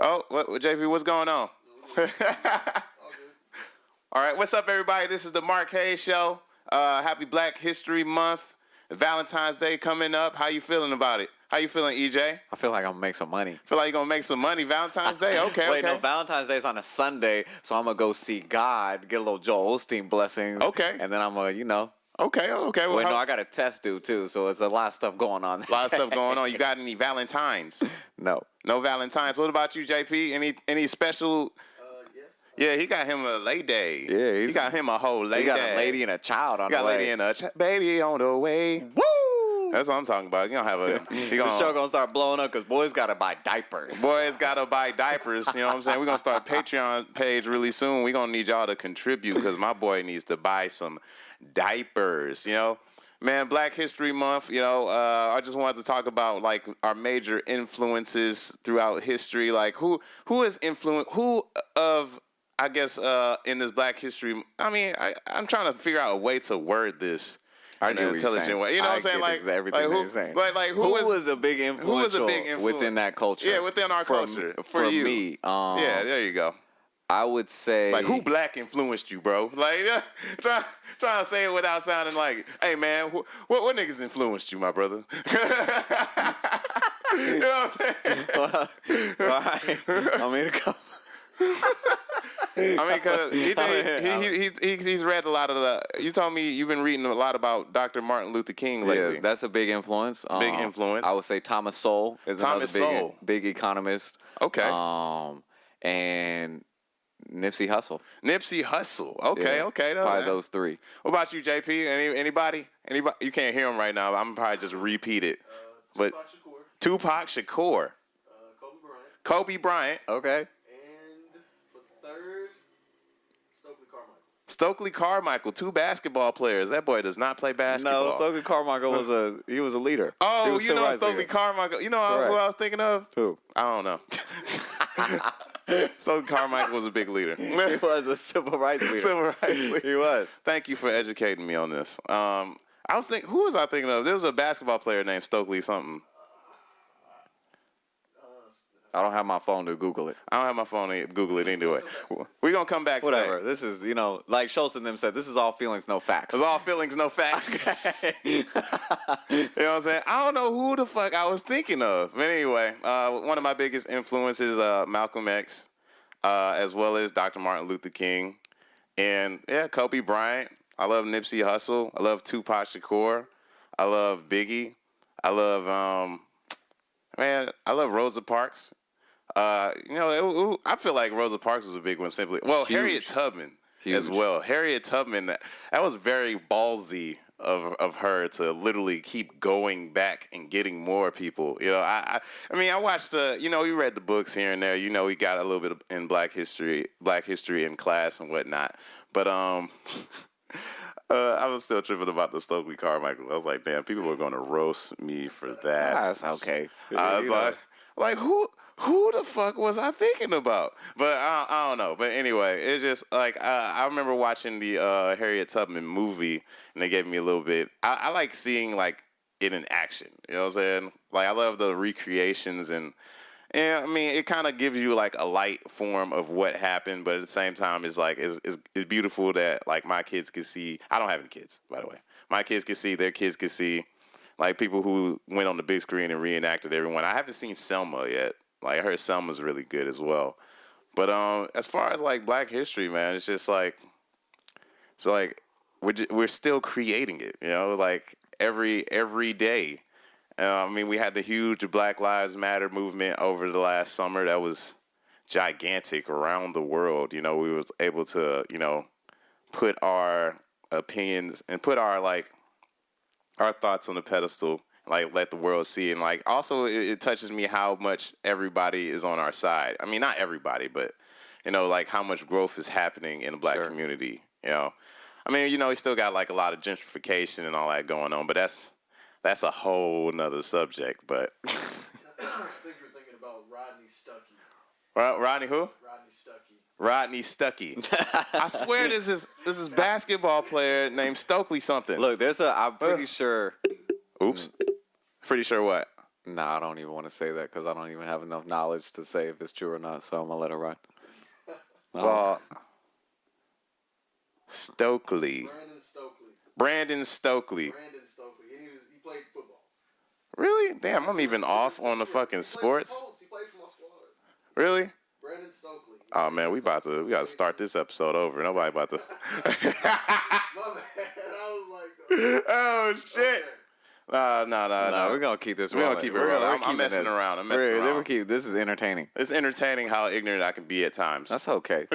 Oh, what JP? What's going on? All right, what's up, everybody? This is the Marc Haize Show. Happy Black History Month. Valentine's Day coming up. How you feeling about it? How you feeling, EJ? I feel like I'm gonna make some money. Feel like you're gonna make some money Valentine's Day? Okay, Wait, okay. no, Valentine's Day is on a Sunday, so I'm gonna go see God, get a little Joel Osteen blessings. Okay. And then I'm gonna, Okay. Well, Wait, no, I got a test due too, so it's a lot of stuff going on. A lot of stuff going on. You got any Valentines? No. No Valentines. What about you, JP? Any special? Yes. Yeah, he got him a lay day. Yeah, he got him a whole lay day. He got a lady and a child on the way. Got a lady and a baby on the way. Woo! That's what I'm talking about. You don't have a. The show gonna start blowing up because boys gotta buy diapers. Boys gotta buy diapers. You know what I'm saying? We're gonna start a Patreon page really soon. We're gonna need y'all to contribute because my boy needs to buy some diapers. You know, man. Black History Month. You know, I just wanted to talk about like our major influences throughout history. Like who is influenced? Who of I guess in this Black History. I mean, I'm trying to figure out a way to word this. I In an intelligent way, you know what I'm saying? Like everything like who, you're saying. Like who was a big influence? Who was a big influence within that culture? Yeah, within our culture. For you. Me, yeah, there you go. I would say Like who black influenced you, bro? Like trying to say it without sounding like, hey man, what niggas influenced you, my brother? You know what I'm saying? Right. I mean, because he's read a lot of the. You told me you've been reading a lot about Dr. Martin Luther King lately. Yeah, that's a big influence. Big influence. I would say Thomas Sowell is another big economist. Okay. And Nipsey Hussle. Nipsey Hussle. Okay, Yeah, okay. Probably those three. What about you, JP? Anybody? You can't hear him right now. I'm probably just repeat it. But Tupac Shakur. Kobe Bryant. Okay. Stokely Carmichael, 2 basketball players. That boy does not play basketball. No, Stokely Carmichael was a leader. Oh, you know Stokely Carmichael. You know who I was thinking of? Who? I don't know. Stokely Carmichael was a big leader. He was a civil rights leader. Civil rights leader. He was. Thank you for educating me on this. I was thinking, who was I thinking of? There was a basketball player named Stokely something. I don't have my phone to Google it. I don't have my phone to Google it anyway. We're going to come back to Whatever. that. This is, like Schultz and them said, this is all feelings, no facts. It's all feelings, no facts. You know what I'm saying? I don't know who the fuck I was thinking of. But anyway, one of my biggest influences, Malcolm X, as well as Dr. Martin Luther King. And, yeah, Kobe Bryant. I love Nipsey Hussle. I love Tupac Shakur. I love Biggie. I love, I love Rosa Parks. I feel like Rosa Parks was a big one simply. Well, Huge. Harriet Tubman as well. Harriet Tubman, that was very ballsy of her to literally keep going back and getting more people. You know, I watched we read the books here and there. You know, we got a little bit in Black history in class and whatnot. But I was still tripping about the Stokely Carmichael. I was like, damn, people were going to roast me for that. That's okay. I was like who the fuck was I thinking about? But I don't know. But anyway, it's just like I remember watching the Harriet Tubman movie, and they gave me a little bit. I like seeing like it in action. You know what I'm saying? Like I love the recreations and I mean it kind of gives you like a light form of what happened, but at the same time it's like it's beautiful that like my kids can see. I don't have any kids, by the way. My kids can see. Their kids can see. Like people who went on the big screen and reenacted everyone. I haven't seen Selma yet. Like I heard Selma's really good as well. But as far as like Black history, man, it's just like we're still creating it. You know, like every day. I mean, we had the huge Black Lives Matter movement over the last summer. That was gigantic around the world. You know, we was able to put our opinions and put our thoughts on the pedestal, like let the world see. And like also it touches me how much everybody is on our side. I mean, not everybody, but like how much growth is happening in the Black community. I mean, we still got like a lot of gentrification and all that going on, but that's a whole nother subject. But I think you're thinking about Rodney Stuckey. Rodney who? Rodney Stuckey. I swear this is basketball player named Stokely something. Look, I'm pretty sure. Oops. Pretty sure what? Nah, I don't even want to say that because I don't even have enough knowledge to say if it's true or not. So I'm gonna let it ride. Well, Stokely. Brandon Stokely. Brandon Stokely. Brandon Stokely. And he played football. Really? Damn, I'm even off on the fucking sports. He played for my squad. Really? Brandon Stokely. Oh man, we got to start this episode over. Nobody about to. My bad. I was like, Oh shit. okay. No. We're gonna keep this. We're gonna keep it real. I'm messing this. around. I'm messing around. This is entertaining. It's entertaining how ignorant I can be at times. That's okay.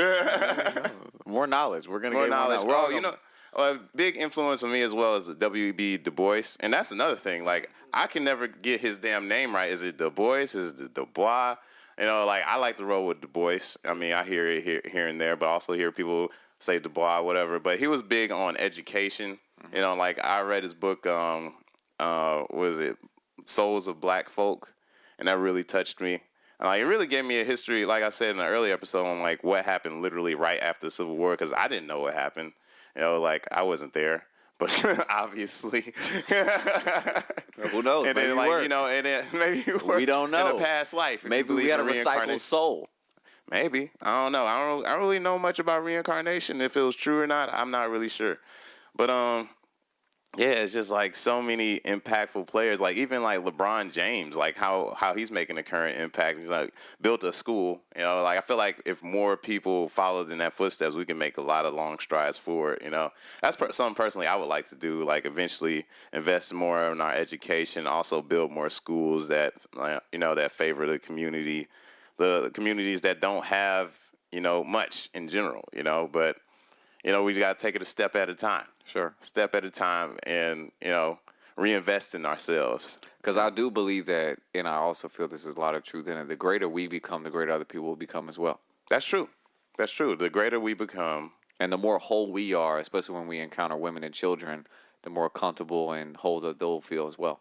More knowledge. We're gonna More get knowledge. More knowledge. Oh, you know, a big influence on me as well is the W.B. Du Bois, and that's another thing. Like, I can never get his damn name right. Is it Du Bois? Is it Du Bois? You know, like, I like to roll with Du Bois. I mean, I hear it here and there, but I also hear people say Du Bois, whatever. But he was big on education. You know, like, I read his book, what is it, Souls of Black Folk, and that really touched me. And, like, it really gave me a history, like I said in the earlier episode, on, like, what happened literally right after the Civil War, because I didn't know what happened. You know, like, I wasn't there. But obviously, who knows? And maybe then, like, you know, and then maybe we don't know in a past life. Maybe we had a recycled soul. Maybe, I don't know. I don't really know much about reincarnation. If it was true or not, I'm not really sure. But yeah, it's just like so many impactful players. Like even like LeBron James, like how he's making a current impact. He's like built a school. You know, like I feel like if more people followed in that footsteps, we can make a lot of long strides forward. You know, that's something personally I would like to do. Like eventually invest more in our education. Also build more schools that you know that favor the community, the communities that don't have much in general. You know, but we got to take it a step at a time. Sure. Step at a time and, reinvest in ourselves. Because I do believe that, and I also feel this is a lot of truth in it, the greater we become, the greater other people will become as well. That's true. That's true. The greater we become. And the more whole we are, especially when we encounter women and children, the more comfortable and whole that they'll feel as well.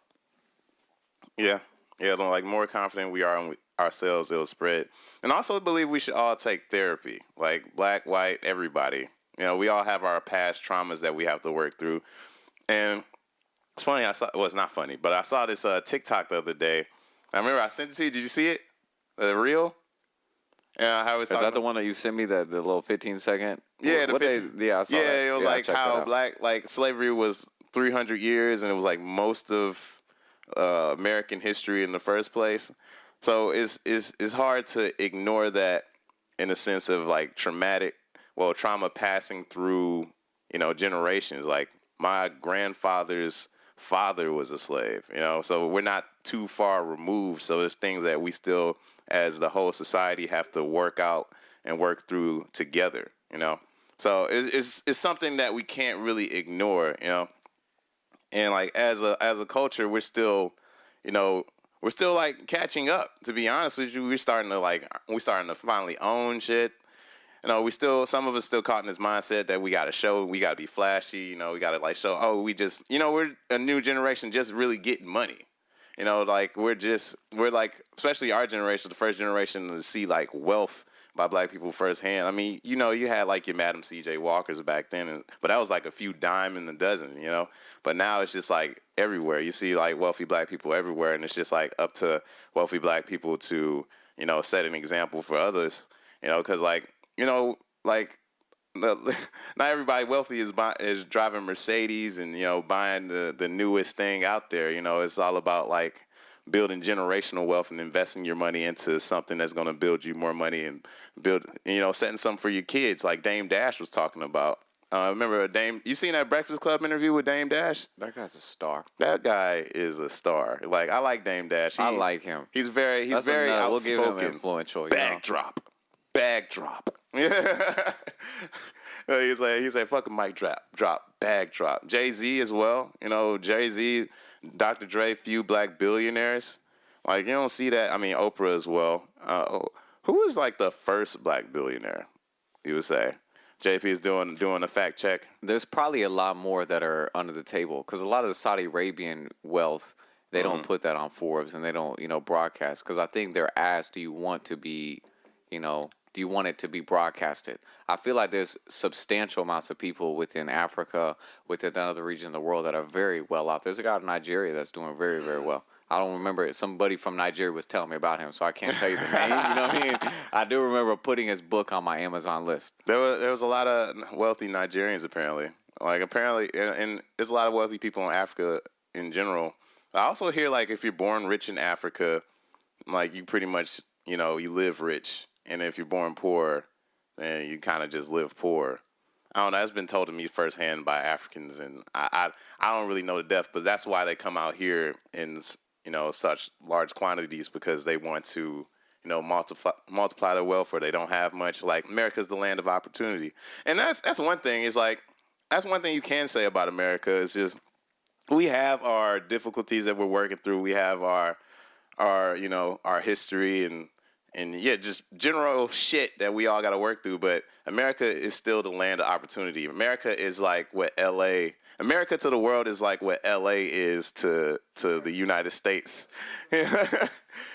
Yeah. Yeah, like more confident we are in ourselves, it'll spread. And I also believe we should all take therapy. Like black, white, everybody. We all have our past traumas that we have to work through. And it's funny, well, it's not funny, but I saw this TikTok the other day. I remember I sent it to you. Did you see it? The reel? Yeah, how it's Is that the one that you sent me, the little 15-second? Yeah, yeah, I saw that. Yeah, it was like how black slavery was 300 years, and it was like most of American history in the first place. So it's hard to ignore that in a sense of like trauma passing through, generations. Like my grandfather's father was a slave, so we're not too far removed. So there's things that we still, as the whole society, have to work out and work through together, So it's something that we can't really ignore, And like as a culture, we're still like catching up. To be honest with you, we're starting to finally own shit. Some of us still caught in this mindset that we got to be flashy, we got to like show, we're a new generation just really getting money. Like we're like, especially our generation, the first generation to see like wealth by black people firsthand. I mean, you had like your Madam C.J. Walkers back then, but that was like a few dime in the dozen, But now it's just like everywhere. You see like wealthy black people everywhere, and it's just like up to wealthy black people to, set an example for others, because like, not everybody wealthy is driving Mercedes and buying the newest thing out there. It's all about like building generational wealth and investing your money into something that's going to build you more money and build setting something for your kids, like Dame Dash was talking about. Remember you seen that Breakfast Club interview with Dame Dash? That guy's a star. That guy is a star. Like I like Dame Dash. I like him. He's very outspoken. We'll give him influential. Bag drop. Yeah. He's like fucking mic drop, bag drop. Jay-Z as well. Jay-Z, Dr. Dre, few black billionaires. Like you don't see that. I mean, Oprah as well. Who was like the first black billionaire? You would say. JP is doing a fact check. There's probably a lot more that are under the table because a lot of the Saudi Arabian wealth, they don't put that on Forbes and they don't broadcast because I think they're asked, do you want it to be broadcasted? I feel like there's substantial amounts of people within Africa, within other regions of the world that are very well off. There's a guy in Nigeria that's doing very, very well. I don't remember it. Somebody from Nigeria was telling me about him, so I can't tell you the name. You know what I mean? I do remember putting his book on my Amazon list. There was a lot of wealthy Nigerians apparently. And there's a lot of wealthy people in Africa in general. I also hear like if you're born rich in Africa, like you pretty much you live rich, and if you're born poor, then you kind of just live poor. I don't know. That's been told to me firsthand by Africans, and I don't really know the depth, but that's why they come out here in such large quantities because they want to multiply their wealth, or they don't have much. Like America's the land of opportunity, and that's one thing. Is like that's one thing you can say about America. Is just we have our difficulties that we're working through. We have our history and yeah, just general shit that we all got to work through. But America is still the land of opportunity. America is like what America to the world is like what LA is to the United States. You know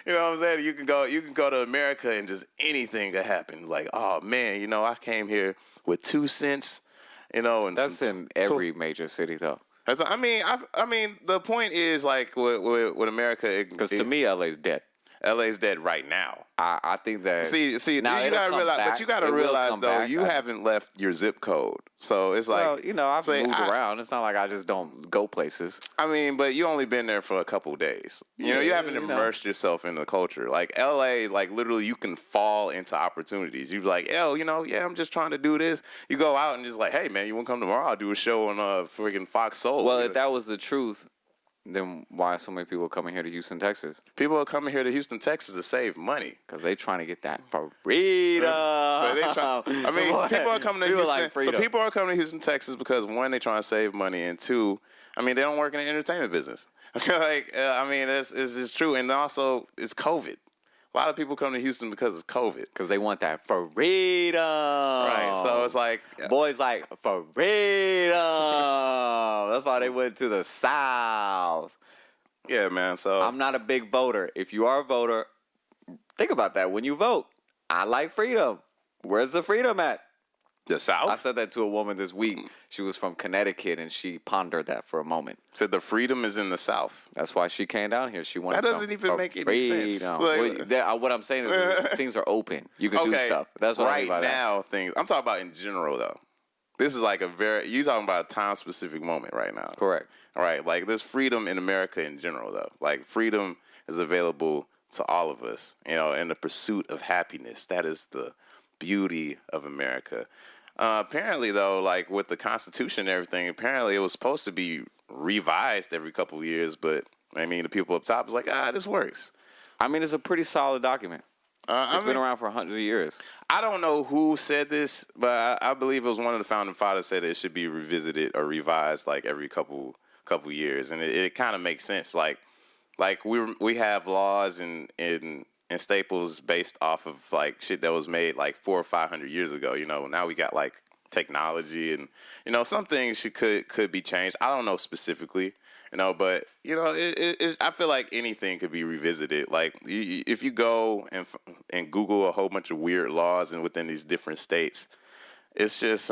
what I'm saying? You can go to America and just anything could happen. Like, oh man, I came here with 2 cents, and That's in every major city though. I mean, the point is like with America, Because to me, LA's dead. LA's dead right now. I think that. See, now you gotta realize, but you gotta realize though, you haven't left your zip code, so it's like, I've moved around. It's not like I just don't go places. I mean, but you only been there for a couple of days. You haven't immersed yourself in the culture. Like LA, like literally, you can fall into opportunities. You be like, I'm just trying to do this. You go out and just like, hey man, you want to come tomorrow? I'll do a show on freaking Fox Soul. Well, if that was the truth, then why are so many people coming here to Houston, Texas? People are coming here to Houston, Texas to save money. Because they trying to get that freedom. But people are coming to Houston. So people are coming to Houston, Texas because one, they trying to save money, and two, they don't work in the entertainment business. It's true. And also, it's COVID. A lot of people come to Houston because it's COVID. Because they want that freedom. Right. So it's like... Boys like freedom. That's why they went to the South. Yeah, man. So I'm not a big voter. If you are a voter, think about that when you vote. I like freedom. Where's the freedom at? The South? I said that to a woman this week. She was from Connecticut, and she pondered that for a moment. Said the freedom is in the South. That's why she came down here. She wanted that doesn't even make any sense. What I'm saying is things are open. You can do stuff. That's what I mean by that. Right now, things. I'm talking about in general, though. This is like you talking about a time-specific moment right now. Correct. All right. Like, there's freedom in America in general, though. Like, freedom is available to all of us, in the pursuit of happiness. That is the beauty of America. Apparently, though, like with the Constitution and everything, apparently it was supposed to be revised every couple of years. But, the people up top was like, this works. It's a pretty solid document. It's been around for hundreds of years. I don't know who said this, but I believe it was one of the founding fathers said it should be revisited or revised like every couple years. And it kind of makes sense. Like we have laws and staples based off of like shit that was made like 400 or 500 years ago. Now we got like technology and some things could be changed. I don't know specifically, but I feel like anything could be revisited. Like if you go and Google a whole bunch of weird laws and within these different states, it's just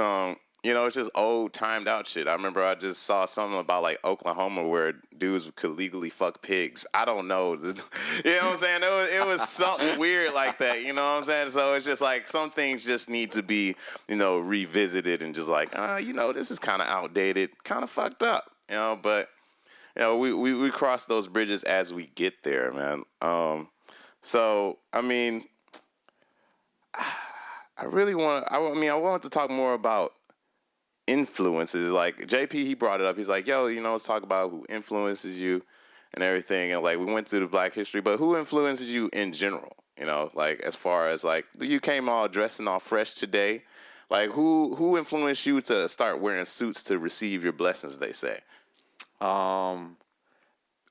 it's just old, timed out shit. I remember I just saw something about like Oklahoma where dudes could legally fuck pigs. I don't know. You know what I'm saying? It was something weird like that. You know what I'm saying? So it's just like some things just need to be, revisited and just like, this is kind of outdated, kind of fucked up. But we cross those bridges as we get there, man. So I really want. I wanted to talk more about influences. Like JP, he brought it up. He's like, yo, let's talk about who influences you and everything. And like we went through the Black history, but who influences you in general? Like as far as like you came all dressing all fresh today. Like who influenced you to start wearing suits to receive your blessings, they say?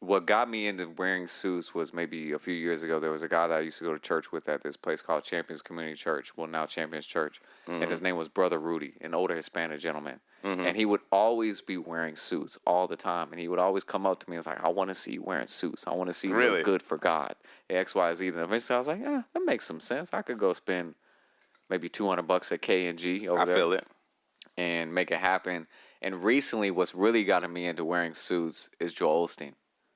What got me into wearing suits was maybe a few years ago. There was a guy that I used to go to church with at this place called Champions Community Church. Well, now Champions Church. Mm-hmm. And his name was Brother Rudy, an older Hispanic gentleman. Mm-hmm. And he would always be wearing suits all the time. And he would always come up to me and was like, I want to see you wearing suits. I want to see you look good for God. X, Y, Z. And eventually I was like, yeah, that makes some sense. I could go spend maybe $200 at K&G over there. I feel it. And make it happen. And recently what's really gotten me into wearing suits is Joel Osteen.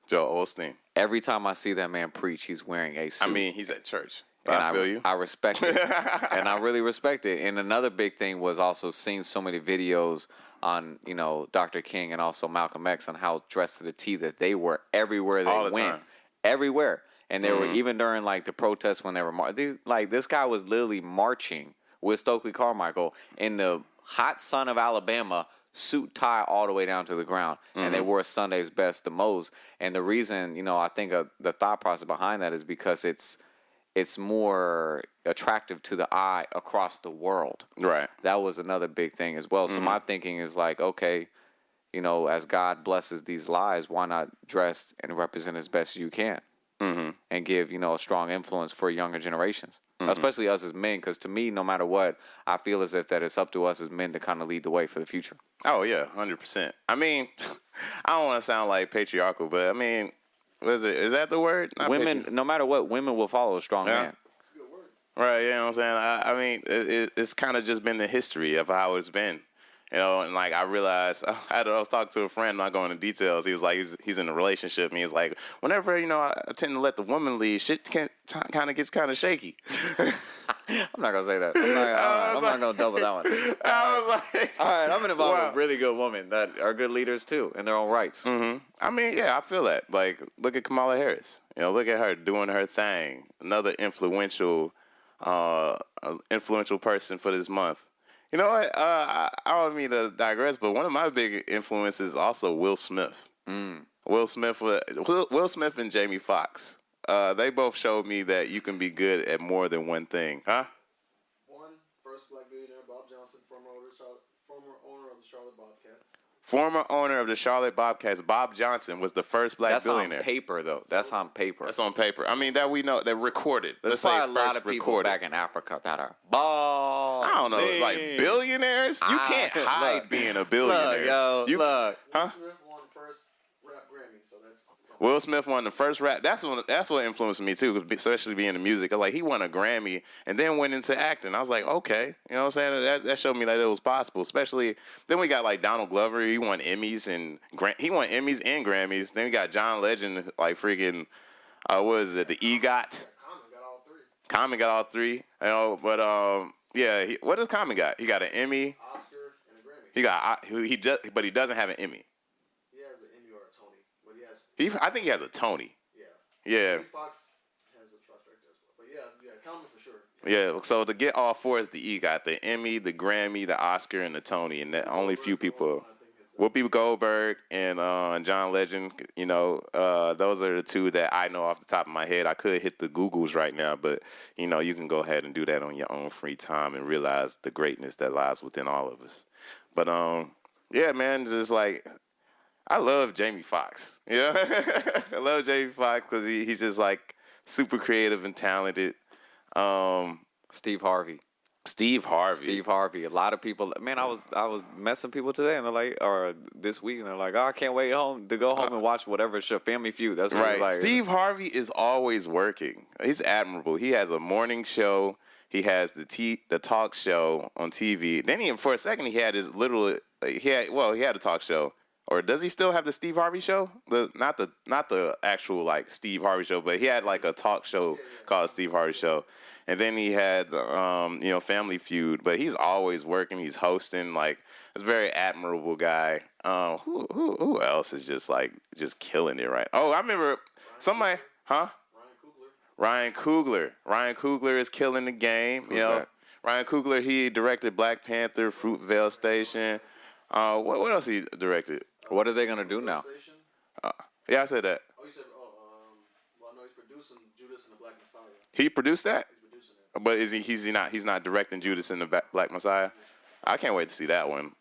Joel Osteen. every time I see that man preach, he's wearing a suit. I mean, he's at church. But And I feel you. I respect it. And I really respect it. And another big thing was also seeing so many videos on, Dr. King and also Malcolm X on how dressed to the T that they were everywhere they All the went. time. Everywhere. And they were even during like the protests when they were this guy was literally marching with Stokely Carmichael in the hot sun of Alabama, suit tie all the way down to the ground, and they wore Sunday's best the most. And the reason, I think the thought process behind that is because it's more attractive to the eye across the world. Right. That was another big thing as well. So my thinking is like, okay, as God blesses these lives, why not dress and represent as best as you can, and give a strong influence for younger generations, especially us as men. Because to me, no matter what, I feel as if that it's up to us as men to kind of lead the way for the future. Oh yeah, 100%. I mean, I don't want to sound like patriarchal, but I mean, what is it? Is that the word? Not Women, no matter what, women will follow a strong man. It's a good word. Right, you know what I'm saying? I mean, it's kind of just been the history of how it's been. And like I realized, I was talking to a friend, not going into details. He was like, he's in a relationship, and he was like, whenever, I tend to let the woman lead, shit kind of gets kind of shaky. I'm not going to say that. I'm not going to double that one. I was like, All right, I'm involved wow. with really good women that are good leaders too in their own rights. I mean, yeah, I feel that. Like, look at Kamala Harris. Look at her doing her thing. Another influential person for this month. You know what? I don't mean to digress, but one of my big influences is also Will Smith. Will Smith and Jamie Foxx. They both showed me that you can be good at more than one thing. Huh? One, first black billionaire, Bob Johnson, former owner of the Charlotte Bobcats. Former owner of the Charlotte Bobcats, Bob Johnson, was the first black billionaire. That's on paper, though. That's on paper. That's on paper. I mean, that we know. They're recorded. There's probably a lot of people back in Africa that are I don't know, like billionaires? You can't hide being a billionaire. Look, look. Huh? Smith won the first rap Grammy, so that's Will Smith won the first rap. That's what influenced me too, especially being in music. Like he won a Grammy and then went into acting. I was like, okay, you know what I'm saying? That showed me that it was possible. Especially then we got like Donald Glover. He won Emmys and Grammys. Then we got John Legend, like freaking, what is it? The EGOT. Common got all three. Common got all three. But yeah. What does Common got? He got an Emmy. Oscar and a Grammy. But he doesn't have an Emmy. He has an Emmy or a Tony, but he has. I think he has a Tony. Yeah. Yeah. Jamie Foxx has a trifecta as well, but yeah, Common for sure. Yeah, so to get all four is the EGOT, the Emmy, the Grammy, the Oscar, and the Tony, and only few people. Whoopi Goldberg and John Legend, those are the two that I know off the top of my head. I could hit the Googles right now, but, you can go ahead and do that on your own free time and realize the greatness that lies within all of us. But, yeah, man, just like, I love Jamie Foxx. Yeah, I love Jamie Foxx because he's just like super creative and talented. Steve Harvey. Steve Harvey. A lot of people. Man, I was messing people today, and they're like, or this week, and they're like, oh, I can't wait to go home and watch whatever show, Family Feud. That's what it's like. Steve Harvey is always working. He's admirable. He has a morning show. He has the talk show on TV. Then for a second he had his he had a talk show. Or does he still have the Steve Harvey show? Not the actual like Steve Harvey show, but he had like a talk show called Steve Harvey Show. And then he had Family Feud, but he's always working. He's hosting. Like, it's a very admirable guy. Who else is just killing it, right? Oh, I remember somebody, huh? Ryan Coogler. Ryan Coogler is killing the game. Who's that? Ryan Coogler, he directed Black Panther, Fruitvale Station. What else he directed? What are they gonna do now? Yeah, I said that. Oh, you said, well, no, he's producing Judas and the Black Messiah. He produced that? He's producing it. But is he's not? He's not directing Judas and the Black Messiah. I can't wait to see that one.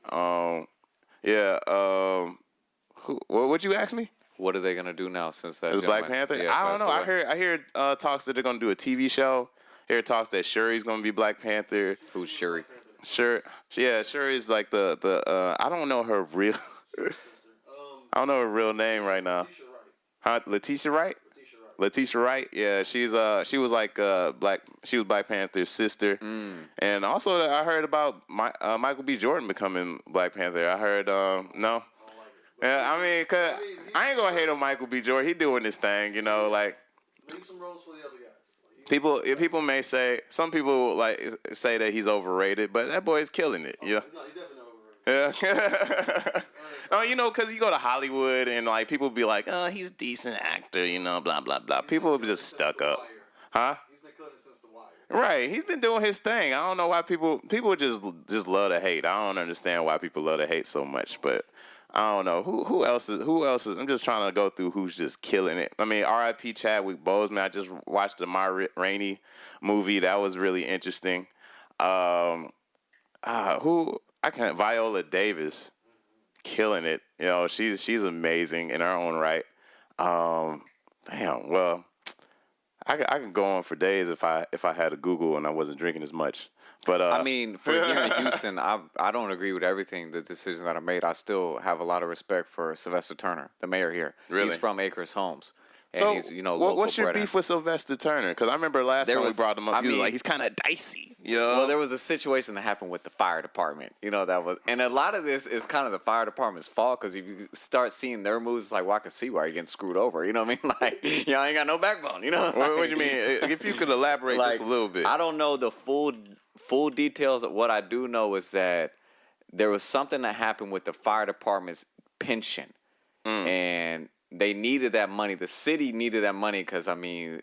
What'd you ask me? What are they gonna do now since that? Is Black Panther? Yeah, I don't know. away. I hear talks that they're gonna do a TV show. I hear talks that Shuri's gonna be Black Panther. Who's Shuri? Shuri's like the I don't know her real. I don't know her real name right now. Letitia Wright. Letitia Wright, yeah, she was like she was Black Panther's sister, and also I heard about Michael B. Jordan becoming Black Panther. I heard no, Yeah, I mean, cause I ain't gonna hate on Michael B. Jordan. He doing this thing, you know, like. Leave some roles for the other guys. People may say, some people like say that he's overrated, but that boy is killing it. Yeah. No, he's definitely overrated. Yeah. Oh, you know, because you go to Hollywood and like people be like, oh, he's a decent actor, you know, blah blah blah. People be just stuck up, huh? He's been killing it since The Wire. Right. He's been doing his thing. I don't know why people just love to hate. I don't understand why people love to hate so much, but. I don't know who else is. I'm just trying to go through who's just killing it. I mean, R.I.P. Chadwick Boseman. I just watched the Ma Rainey movie. That was really interesting. Viola Davis, killing it. You know, she's amazing in her own right. Damn. Well, I could go on for days if I had a Google and I wasn't drinking as much. But I mean, for here in Houston, I don't agree with everything, the decisions that are made. I still have a lot of respect for Sylvester Turner, the mayor here. Really? He's from Acres Homes. And so, he's, local what's your bred beef with Sylvester Turner? Because I remember last time we brought him up, he was like, he's kind of dicey. You know? Well, there was a situation that happened with the fire department. And a lot of this is kind of the fire department's fault, because if you start seeing their moves, it's like, well, I can see why you're getting screwed over. You know what I mean? Like, I ain't got no backbone. You know? What do you mean? If you could elaborate just a little bit. I don't know the full details. Of what I do know is that there was something that happened with the fire department's pension, and they needed that money. The city needed that money because, I mean,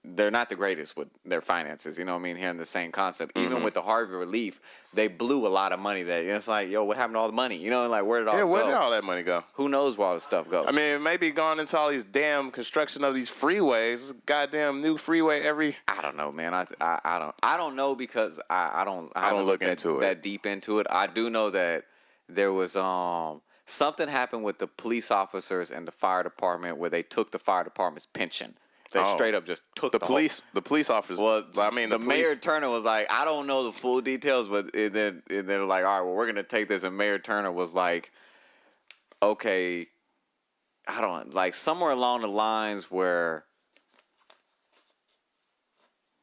they're not the greatest with their finances. You know what I mean? Here in the same concept. Even with the Harvey relief, they blew a lot of money there. It's like, yo, what happened to all the money? You know, like, where did all Yeah, where go? did all that money go? Who knows where all the stuff goes? I mean, it may be gone into all these damn construction of these freeways. Goddamn new freeway every. I don't know, man. I don't know, because I haven't look looked into it that deep into it. I do know that there was something happened with the police officers and the fire department where they took the fire department's pension. They straight up just took the police. The police officers. Well, I mean, the Mayor Turner was like, I don't know the full details, but then they're like, all right, well, we're gonna take this. And Mayor Turner was like, okay, I don't like somewhere along the lines where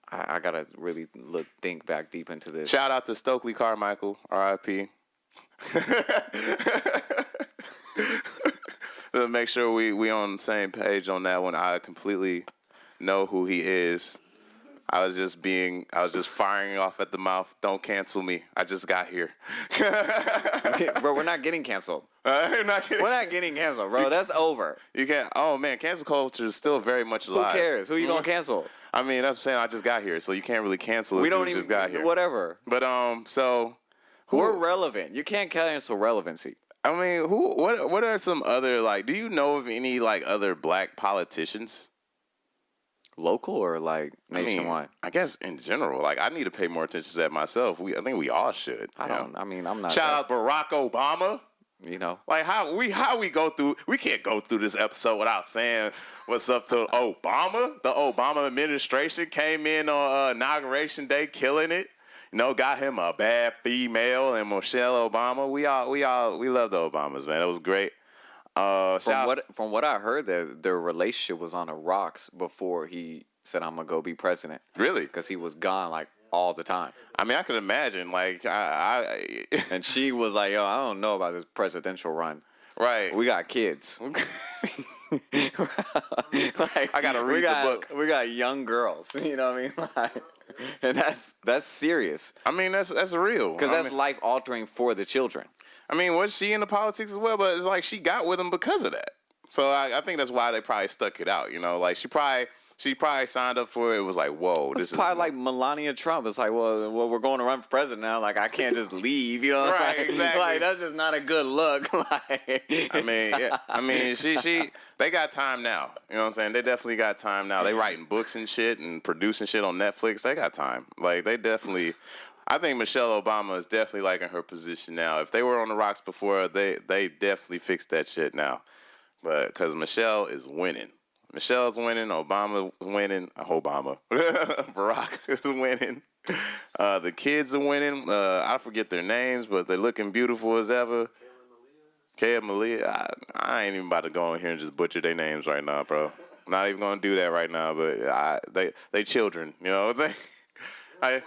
I gotta really think back deep into this. Shout out to Stokely Carmichael, R.I.P. To make sure we on the same page on that one. I completely know who he is. I was just firing off at the mouth. Don't cancel me. I just got here. Bro, we're not getting canceled. We're not getting canceled, bro. That's over. You can't. Oh man, cancel culture is still very much alive. Who cares? Who you gonna cancel? I mean, that's what I'm saying. I just got here, so you can't really cancel. We don't even just got here. Whatever. But so we're relevant. You can't cancel relevancy. I mean, what are some other, like, do you know of any, like, other black politicians? Local or, like, nationwide? I guess in general. Like, I need to pay more attention to that myself. I think we all should. I'm not. Shout out Barack Obama. You know. Like, how we go through, we can't go through this episode without saying what's up to Obama. The Obama administration came in on Inauguration Day killing it. Got him a bad female and Michelle Obama. We love the Obamas, man. It was great. From what I heard, their relationship was on the rocks before he said, "I'm gonna go be president." Really? Because he was gone like all the time. I mean, I could imagine. Like, and she was like, "Yo, I don't know about this presidential run." Right. We got kids. Like, I gotta read the book. We got young girls. You know what I mean? Like, and that's serious. I mean, that's real. Because that's life altering for the children. I mean, was she into politics as well? But it's like she got with him because of that. So I think that's why they probably stuck it out. Like she probably signed up for it. It was like, whoa, this is probably like Melania Trump. It's like, well, we're going to run for president now. Like, I can't just leave. You know, right? Exactly. Like, that's just not a good look. Like, I mean, they got time now. You know what I'm saying? They definitely got time now. They writing books and shit and producing shit on Netflix. They got time. Like, they definitely. I think Michelle Obama is definitely like in her position now. If they were on the rocks before, they definitely fixed that shit now. But because Michelle is winning. Michelle's winning. Obama's winning. Barack is winning. The kids are winning. I forget their names, but they're looking beautiful as ever. Kaya Malia. I ain't even about to go in here and just butcher their names right now, bro. Not even going to do that right now, but they children. You know what I'm saying?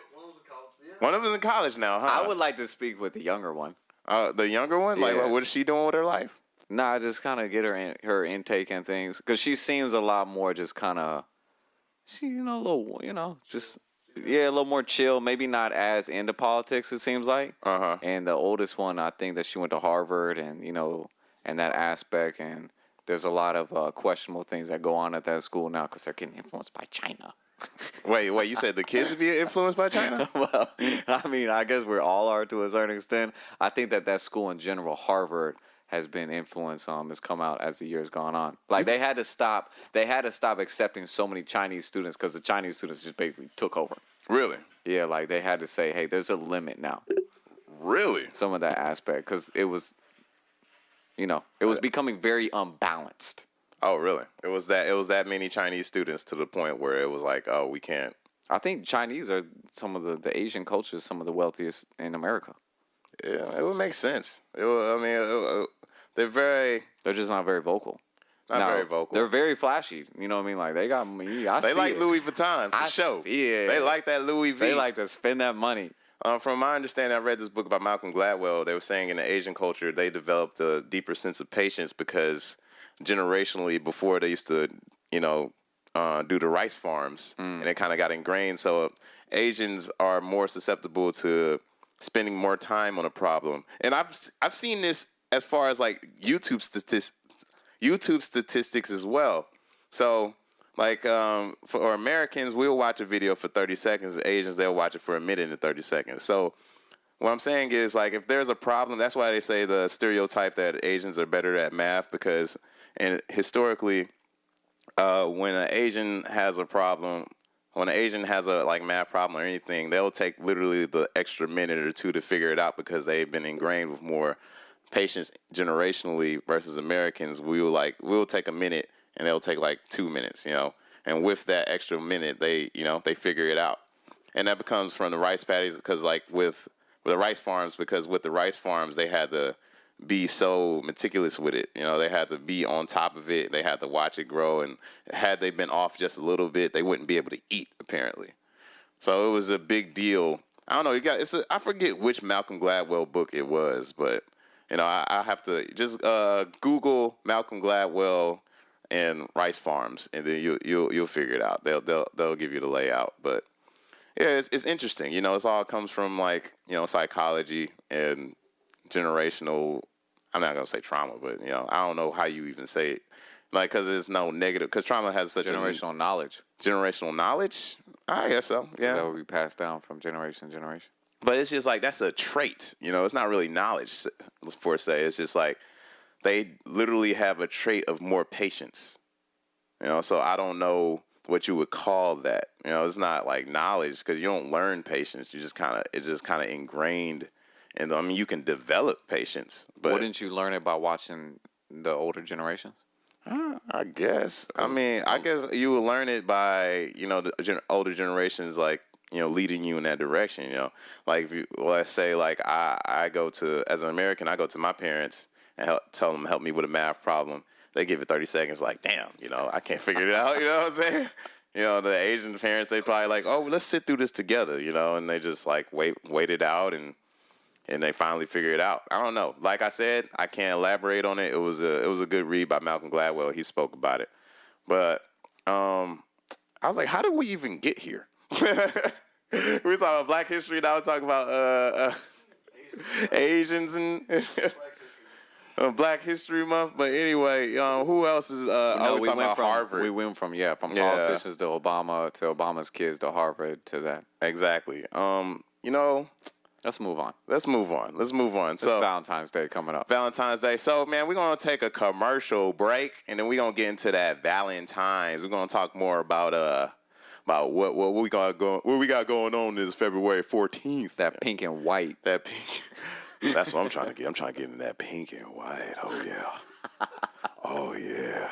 One of us in college now, huh? I would like to speak with the younger one. The younger one? Yeah. Like, what is she doing with her life? Nah, just kind of get her intake and things, because she seems a lot more just kind of, a little, just a little more chill. Maybe not as into politics, it seems like. And the oldest one, I think that she went to Harvard, and and that aspect, and there's a lot of questionable things that go on at that school now because they're getting influenced by China. Wait, you said the kids would be influenced by China? Well, I mean, I guess we all are to a certain extent. I think that school in general, Harvard, has been influenced. Has come out as the years gone on. Like they had to stop accepting so many Chinese students because the Chinese students just basically took over. Really? Yeah, like they had to say, hey, there's a limit now. Really? Some of that aspect, because it was, it was becoming very unbalanced. Oh, really? It was that many Chinese students to the point where it was like, oh, we can't. I think Chinese are some of the Asian cultures, some of the wealthiest in America. Yeah, it would make sense. They're just not very vocal. Very vocal. They're very flashy. You know what I mean? Like they got me. They like Louis Vuitton for sure. See it. They like that Louis V. They like to spend that money. From my understanding, I read this book about Malcolm Gladwell. They were saying in the Asian culture, they developed a deeper sense of patience because generationally, before they used to, do the rice farms, and it kind of got ingrained. So Asians are more susceptible to spending more time on a problem. And I've seen this as far as like YouTube statistics as well. So like for Americans, we'll watch a video for 30 seconds. Asians, they'll watch it for a minute and 30 seconds. So what I'm saying is, like, if there's a problem, that's why they say the stereotype that Asians are better at math, because historically, when an Asian has a problem, when an Asian has a math problem or anything, they'll take literally the extra minute or two to figure it out because they've been ingrained with more patience generationally versus Americans. We'll take a minute and they'll take like 2 minutes, and with that extra minute, they figure it out. And that becomes from the rice paddies, because like with the rice farms, because with the rice farms, they had to be so meticulous with it. They had to be on top of it. They had to watch it grow. And had they been off just a little bit, they wouldn't be able to eat, apparently. So it was a big deal. I don't know. I forget which Malcolm Gladwell book it was, but, I have to just Google Malcolm Gladwell and rice farms, and then you'll figure it out. They'll give you the layout. But yeah, it's interesting. It all comes from psychology and generational. I'm not gonna say trauma, but I don't know how you even say it, because there's no negative. Because trauma has such generational knowledge. Generational knowledge, I guess so. Yeah, that would be passed down from generation to generation. But it's just like that's a trait. It's not really knowledge per se. It's just like they literally have a trait of more patience. So I don't know what you would call that. It's not like knowledge, because you don't learn patience. It's just kind of ingrained. And you can develop patience, but wouldn't you learn it by watching the older generations? I guess. I guess you would learn it by the older generations, leading you in that direction. Like if let's say I go to, as an American, I go to my parents and tell them help me with a math problem. They give it 30 seconds. Like, damn, I can't figure it out. You know what I'm saying? The Asian parents, they probably like, oh, let's sit through this together. And they just wait it out and they finally figure it out. I don't know. Like I said, I can't elaborate on it. It was a good read by Malcolm Gladwell. He spoke about it. But I was like, how did we even get here? We were talking about Black History. Now we're talking about Asians and Black History Month. But anyway, who else is always talking about Harvard? We went from politicians to Obama to Obama's kids to Harvard to that. Exactly. Let's move on. It's Valentine's Day coming up. Valentine's Day. So, man, we're going to take a commercial break, and then we're going to get into that Valentines. We're going to talk more about what we got going on this February 14th. That pink and white. That pink. That's what I'm trying to get. I'm trying to get into that pink and white. Oh, yeah. Oh, yeah.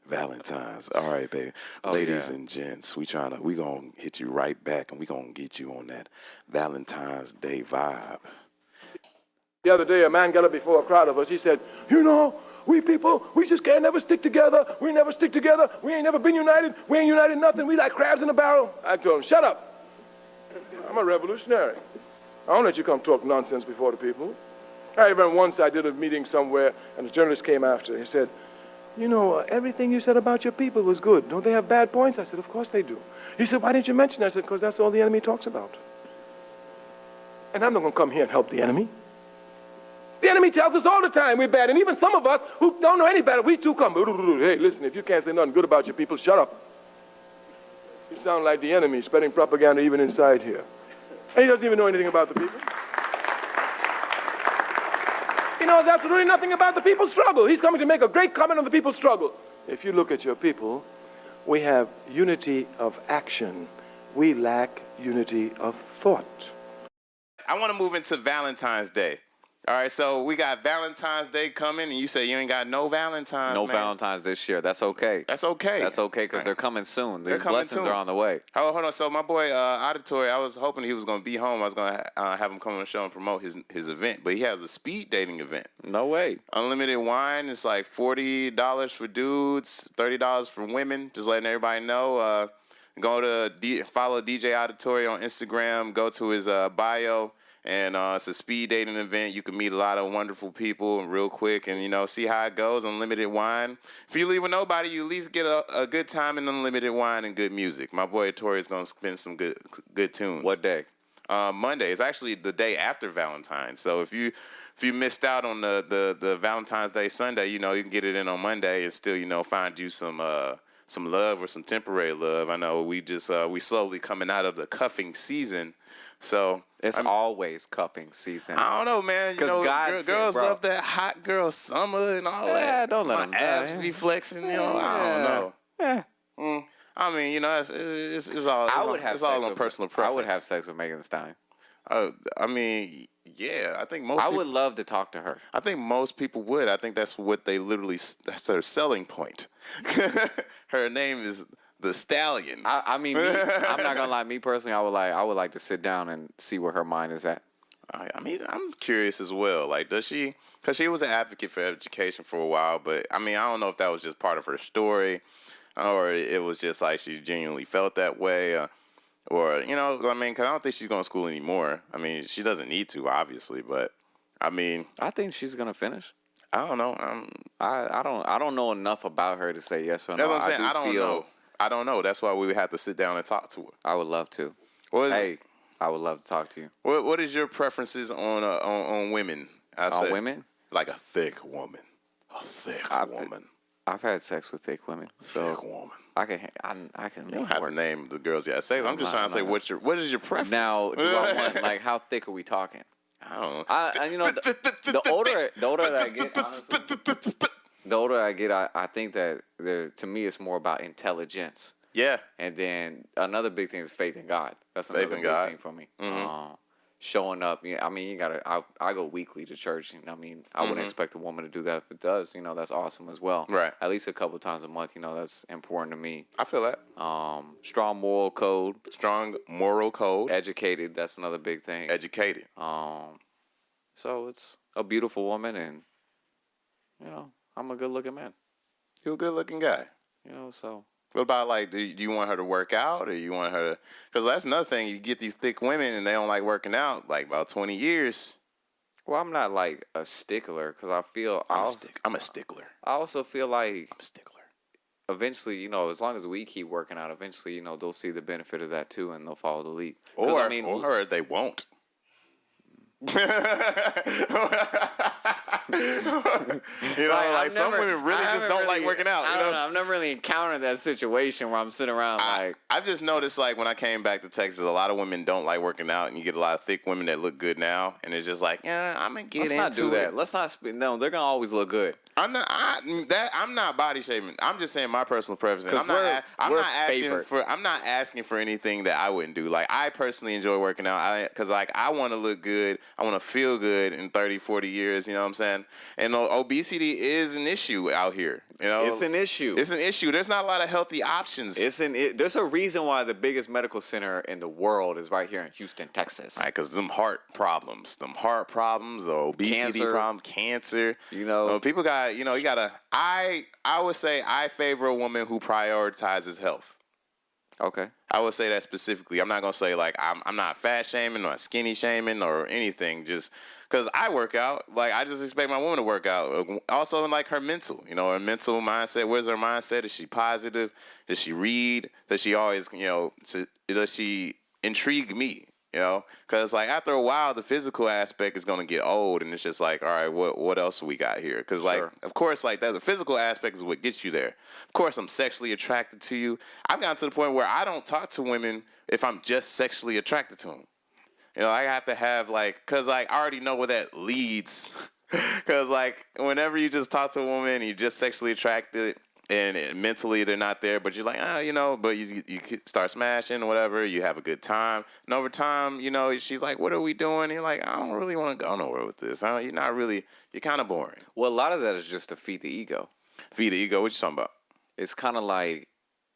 Valentine's. All right, baby. Ladies and gents, we gonna hit you right back, and we gonna get you on that Valentine's Day vibe. The other day, a man got up before a crowd of us. He said, we people, we just can't never stick together. We never stick together. We ain't never been united. We ain't united nothing. We like crabs in a barrel. I told him, shut up. I'm a revolutionary. I don't let you come talk nonsense before the people. I remember once I did a meeting somewhere, and a journalist came after. He said, you know, everything you said about your people was good. Don't they have bad points? I said, of course they do. He said, why didn't you mention that? I said, because that's all the enemy talks about. And I'm not going to come here and help the enemy. The enemy tells us all the time we're bad. And even some of us who don't know any better, we too come. Hey, listen, if you can't say nothing good about your people, shut up. You sound like the enemy spreading propaganda even inside here. And he doesn't even know anything about the people. He knows absolutely nothing about the people's struggle. He's coming to make a great comment on the people's struggle. If you look at your people, we have unity of action. We lack unity of thought. I want to move into Valentine's Day. All right, so we got Valentine's Day coming, and you say you ain't got no Valentines, No man. Valentines this year. That's okay. That's okay. That's okay because they're coming soon. These coming blessings soon. are on the way. Hold on. So my boy Auditory, I was hoping he was going to be home. I was going to have him come on the show and promote his event, but he has a speed dating event. No way. Unlimited wine. It's like $40 for dudes, $30 for women. Just letting everybody know. Go to follow DJ Auditory on Instagram. Go to his bio. And it's a speed dating event. You can meet a lot of wonderful people real quick and, you know, see how it goes. Unlimited wine. If you leave with nobody, you at least get a good time in unlimited wine and good music. My boy Tori is going to spin some good tunes. What day? Monday. It's actually the day after Valentine's. So if you missed out on the Valentine's Day Sunday, you know, you can get it in on Monday and still, you know, find you some love or some temporary love. I know we slowly coming out of the cuffing season. So it's always cuffing season. I don't know, man. You know, girls love that hot girl summer and all that. Yeah, don't let them. My abs be flexing. You know, I don't know. Yeah. I mean, you know, it's all. It's all on personal preference. I would have sex with Megan Thee Stallion. I mean, yeah. I think most. I would love to talk to her. I think most people would. I think that's what they literally. That's their selling point. Her name is the Stallion. I mean, I'm not gonna lie. Me personally, I would like to sit down and see where her mind is at. I mean, I'm curious as well. Like, does she? Because she was an advocate for education for a while, but I mean, I don't know if that was just part of her story, or it was just like she genuinely felt that way, or you know, I mean, because I don't think she's going to school anymore. I mean, she doesn't need to, obviously, but I mean, I think she's gonna finish. I don't know. I don't know enough about her to say yes or no. That's what I'm saying. I don't feel, know. I don't know. That's why we would have to sit down and talk to her. I would love to. I would love to talk to you. What is your preferences on women? On women? Like a thick woman. A thick woman. I've had sex with thick women. So thick woman. I can. You don't have to name the girls you had sex. I'm just trying to say what is your preference? Now, do I want, like, how thick are we talking? I don't know. You know, the older that I get, honestly, the older I get, I think that to me it's more about intelligence. Yeah. And then another big thing is faith in God. That's another big thing for me. Mm-hmm. Showing up. I mean, you gotta. I go weekly to church. I mean, I wouldn't expect a woman to do that. If it does, you know, that's awesome as well. Right. At least a couple times a month. You know, that's important to me. I feel that. Strong moral code. Strong moral code. Educated. That's another big thing. Educated. So it's a beautiful woman, and you know, I'm a good-looking man. You're a good-looking guy. You know, so. What about, like, do you want her to work out, or you want her to... Because that's another thing. You get these thick women, and they don't like working out, like, about 20 years. Well, I'm not, like, a stickler, because I feel... I'm a stickler. I also feel like... I'm a stickler. Eventually, you know, as long as we keep working out, eventually, you know, they'll see the benefit of that, too, and they'll follow the lead. Or they won't. You know, like some women really just don't like working out. I don't know. I've never really encountered that situation where I'm sitting around I've just noticed, like, when I came back to Texas, a lot of women don't like working out, and you get a lot of thick women that look good now, and it's just like, yeah, I'm gonna get into it. Let's not do that. Let's not. No, they're gonna always look good. I'm not body shaming. I'm just saying my personal preference. I'm not asking for anything that I wouldn't do. Like, I personally enjoy working out because I want to look good. I want to feel good in 30, 40 years. You know what I'm saying? And obesity is an issue out here. You know, it's an issue. It's an issue. There's not a lot of healthy options. There's a reason why the biggest medical center in the world is right here in Houston, Texas. Right, because them heart problems, the obesity problems, cancer. You know, people got. You know, you gotta. I would say I favor a woman who prioritizes health. Okay. I would say that specifically. I'm not gonna say like I'm not fat shaming or skinny shaming or anything. Just because I work out, like I just expect my woman to work out. Also, in like her mental, her mental mindset. Where's her mindset? Is she positive? Does she read? Does she always, does she intrigue me? Because like after a while, the physical aspect is gonna get old, and it's just like, all right, what else we got here? Because like, of course, like the physical aspect is what gets you there. Of course, I'm sexually attracted to you. I've gotten to the point where I don't talk to women if I'm just sexually attracted to them. I have to have like, cause like I already know where that leads. Cause like whenever you just talk to a woman, and you're just sexually attracted. And mentally they're not there, but you're like, but you start smashing or whatever. You have a good time, and over time, she's like, "What are we doing?" And you're like, "I don't really want to go nowhere with this. You're not really. You're kind of boring." Well, a lot of that is just to feed the ego. Feed the ego. What you talking about? It's kind of like,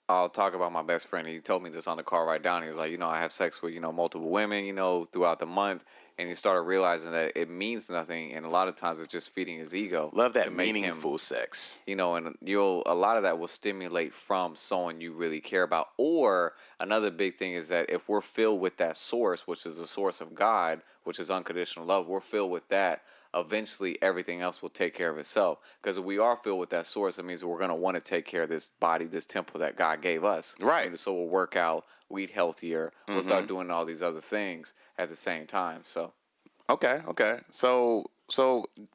I'll talk about my best friend. He told me this on the car ride down. He was like, I have sex with, multiple women, throughout the month. And he started realizing that it means nothing. And a lot of times it's just feeding his ego. Love that meaningful sex. And a lot of that will stimulate from someone you really care about. Or another big thing is that if we're filled with that source, which is the source of God, which is unconditional love, we're filled with that. Eventually everything else will take care of itself. Because if we are filled with that source, it means we're going to want to take care of this body, this temple that God gave us. Right. And so we'll work out, we'll eat healthier, we'll start doing all these other things at the same time. So Okay. So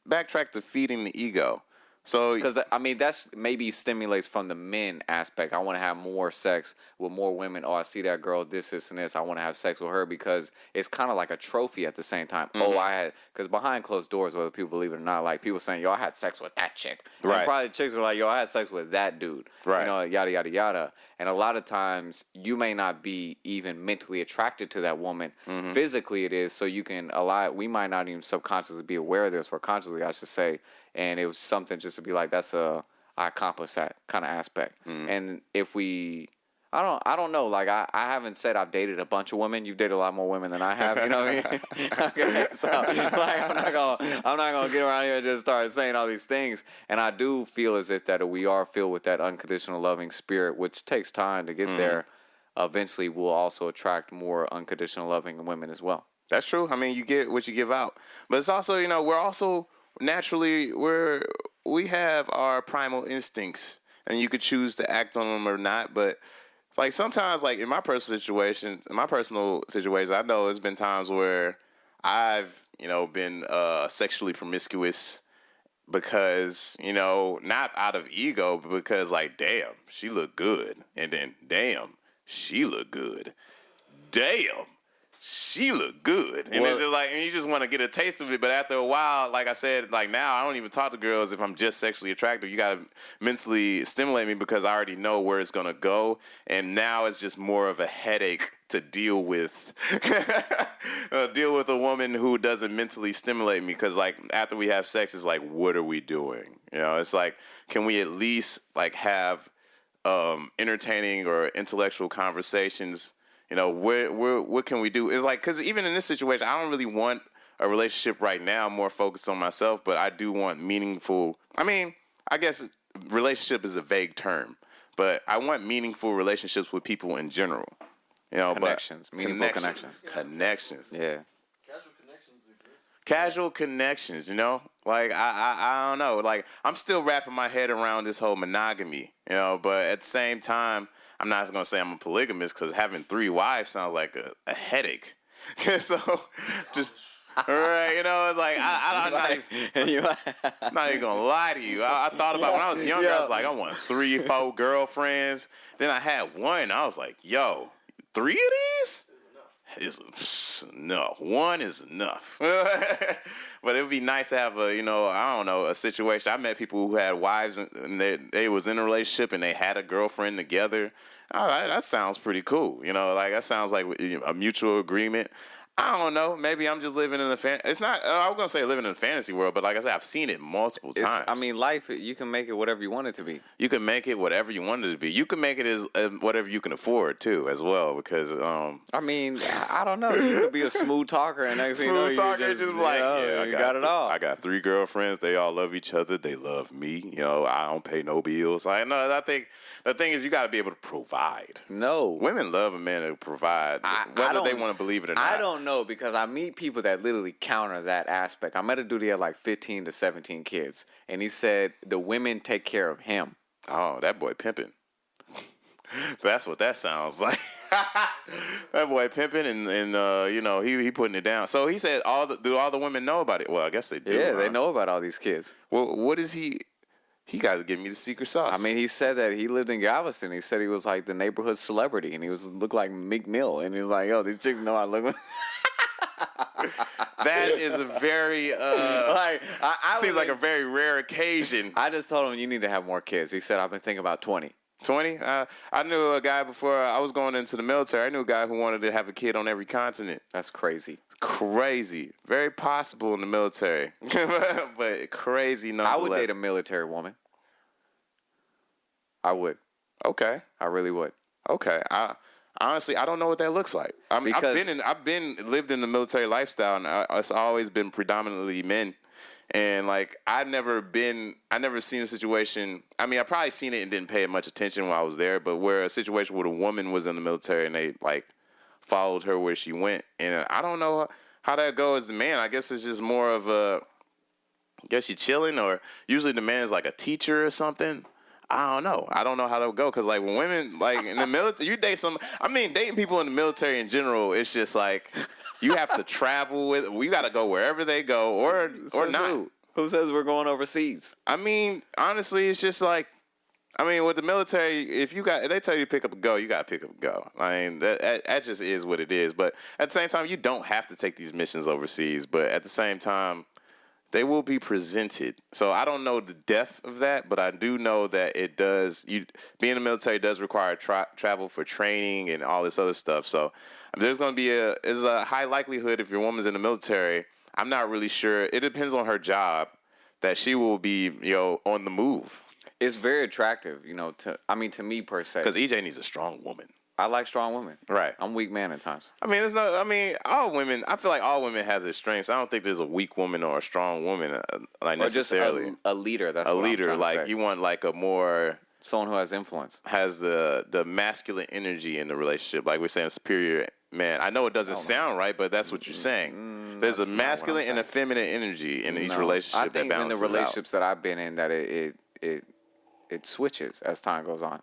backtrack to feeding the ego. So, because that's maybe stimulates from the men aspect. I want to have more sex with more women. Oh, I see that girl, this, and this. I want to have sex with her because it's kind of like a trophy at the same time. Because behind closed doors, whether people believe it or not, like people saying, "Yo, I had sex with that chick." Right. And probably chicks are like, "Yo, I had sex with that dude." Right. Yada yada yada. And a lot of times, you may not be even mentally attracted to that woman. Physically, it is. So you can we might not even subconsciously be aware of this, or consciously, I should say. And it was something just to be like, I accomplished that kind of aspect. And if I don't know. Like I haven't said I've dated a bunch of women. You've dated a lot more women than I have. You know what I mean? Okay, so like I'm not gonna get around here and just start saying all these things. And I do feel as if that we are filled with that unconditional loving spirit, which takes time to get there. Eventually, we'll also attract more unconditional loving women as well. That's true. I mean, you get what you give out, but it's also we're also naturally we have our primal instincts, and you could choose to act on them or not. But like sometimes, like in my personal situations, I know there's been times where I've been sexually promiscuous because not out of ego, but because like, damn, she looked good, and then damn, she looked good, damn, she looked good. And it's just like, and you just want to get a taste of it. But after a while, like I said, like now I don't even talk to girls if I'm just sexually attractive. You got to mentally stimulate me because I already know where it's going to go. And now it's just more of a headache to deal with. Deal with a woman who doesn't mentally stimulate me. Because like after we have sex, it's like, what are we doing? It's like, can we at least like have entertaining or intellectual conversations? What can we do? It's like, because even in this situation, I don't really want a relationship right now. I'm more focused on myself, but I do want meaningful. I mean, I guess relationship is a vague term, but I want meaningful relationships with people in general. Connections, meaningful connections. Connections. Yeah. Casual connections exist. Casual connections, like I don't know, like I'm still wrapping my head around this whole monogamy, but at the same time, I'm not going to say I'm a polygamist because having 3 wives sounds like a headache. So, just, right, it's like, I'm not even going to lie to you. I thought about when I was younger, I was like, I want 3 or 4 girlfriends. Then I had one. I was like, yo, 3 of these? No, 1 is enough. But it would be nice to have a situation. I met people who had wives and they was in a relationship and they had a girlfriend together. All right, that sounds pretty cool. Like that sounds like a mutual agreement. I don't know. Maybe I'm just living in a It's not. I was gonna say living in a fantasy world, but like I said, I've seen it multiple times. I mean, life, you can make it whatever you want it to be. You can make it whatever you want it to be. You can make it as whatever you can afford too, as well. Because I mean, I don't know. You could be a smooth talker, and next thing you know, smooth talker is just like, yeah, you got it all. I got 3 girlfriends. They all love each other. They love me. You know, I don't pay no bills. I think the thing is, you got to be able to provide. No, Women love a man who provide, whether they want to believe it or not. I don't know, because I meet people that literally counter that aspect. I met a dude, he had like 15 to 17 kids, and he said the women take care of him. Oh, that boy pimping. That's what that sounds like. That boy pimping, and you know, he putting it down. So he said, do all the women know about it? Well, I guess they do. Yeah, they know about all these kids. Well, what is he? He got to give me the secret sauce. I mean, he said that he lived in Galveston. He said he was like the neighborhood celebrity, and he looked like Meek Mill, and he was like, "Yo, these chicks know I look." That is a very seems like a very rare occasion. I just told him you need to have more kids. He said, "I've been thinking about 20." 20? I knew a guy before I was going into the military. I knew a guy who wanted to have a kid on every continent. That's crazy. Crazy. Very possible in the military. But crazy nonetheless. I would date a military woman. I would. Okay. I really would. Okay. Honestly, I don't know what that looks like. I mean, I've lived in the military lifestyle, and it's always been predominantly men. And like, I never seen a situation. I mean, I probably seen it and didn't pay much attention while I was there. But where a situation where a woman was in the military and they like followed her where she went, and I don't know how that goes. The man, I guess it's just more of a. I guess you're chilling, or usually the man's like a teacher or something. I don't know. I don't know how that would go, because like when women like in the military, you date some. I mean, dating people in the military in general, it's just like. You have to travel with. We got to go wherever they go, or not. Who says we're going overseas? I mean, honestly, it's just like, I mean, with the military, if they tell you to pick up and go, you got to pick up and go. I mean, that just is what it is. But at the same time, you don't have to take these missions overseas. But at the same time, they will be presented. So I don't know the depth of that, but I do know that it does. Being in the military does require travel for training and all this other stuff. So. There's going to be a high likelihood if your woman's in the military. I'm not really sure. It depends on her job that she will be, on the move. It's very attractive, to me per se. Because EJ needs a strong woman. I like strong women. Right. I'm a weak man at times. I mean, all women. I feel like all women have their strengths. I don't think there's a weak woman or a strong woman necessarily. Or just a leader. That's a what leader. I'm trying to say. You want like a more. Someone who has influence. Has the masculine energy in the relationship. Like we're saying, superior man. I know it doesn't sound right, but that's what you're saying. There's a masculine and a feminine energy in each relationship. I think that balances in the relationships that I've been in, that it switches as time goes on.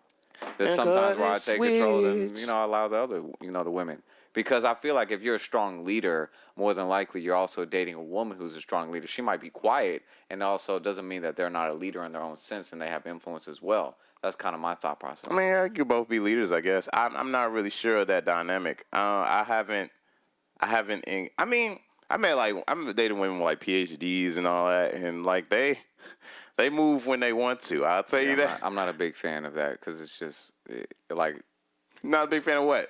There's sometimes where I take control and I allow the other, the women. Because I feel like if you're a strong leader, more than likely you're also dating a woman who's a strong leader. She might be quiet, and also it doesn't mean that they're not a leader in their own sense and they have influence as well. That's kind of my thought process. I mean, I could both be leaders, I guess. I'm not really sure of that dynamic. I'm dating women with like PhDs and all that, and like they move when they want to. I'll tell you that. I'm not a big fan of that, because it's just Not a big fan of what?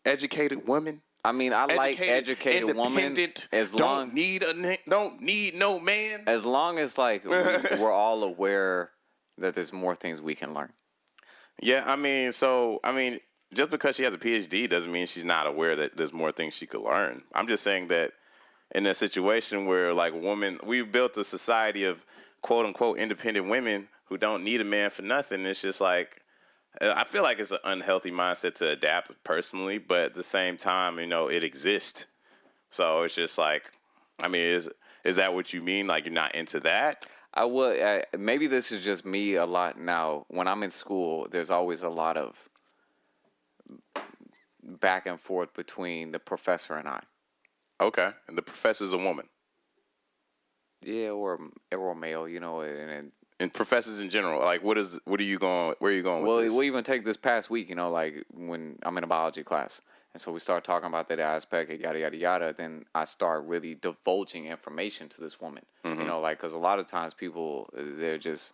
Educated women. I mean, I like educated women as long don't need no man. As long as like we're all aware that there's more things we can learn. Yeah, I mean, just because she has a PhD doesn't mean she's not aware that there's more things she could learn. I'm just saying that in a situation where like we've built a society of quote unquote independent women who don't need a man for nothing. It's just like. I feel like it's an unhealthy mindset to adapt personally, but at the same time, it exists. So it's just like, I mean, is that what you mean? Like you're not into that? I would. Maybe this is just me a lot now. When I'm in school, there's always a lot of back and forth between the professor and I. Okay, and the professor's a woman. Yeah, or male, and professors in general, like where are you going with this? Well, we'll even take this past week, like when I'm in a biology class. And so we start talking about that aspect, yada, yada, yada. Then I start really divulging information to this woman, because a lot of times people, they're just,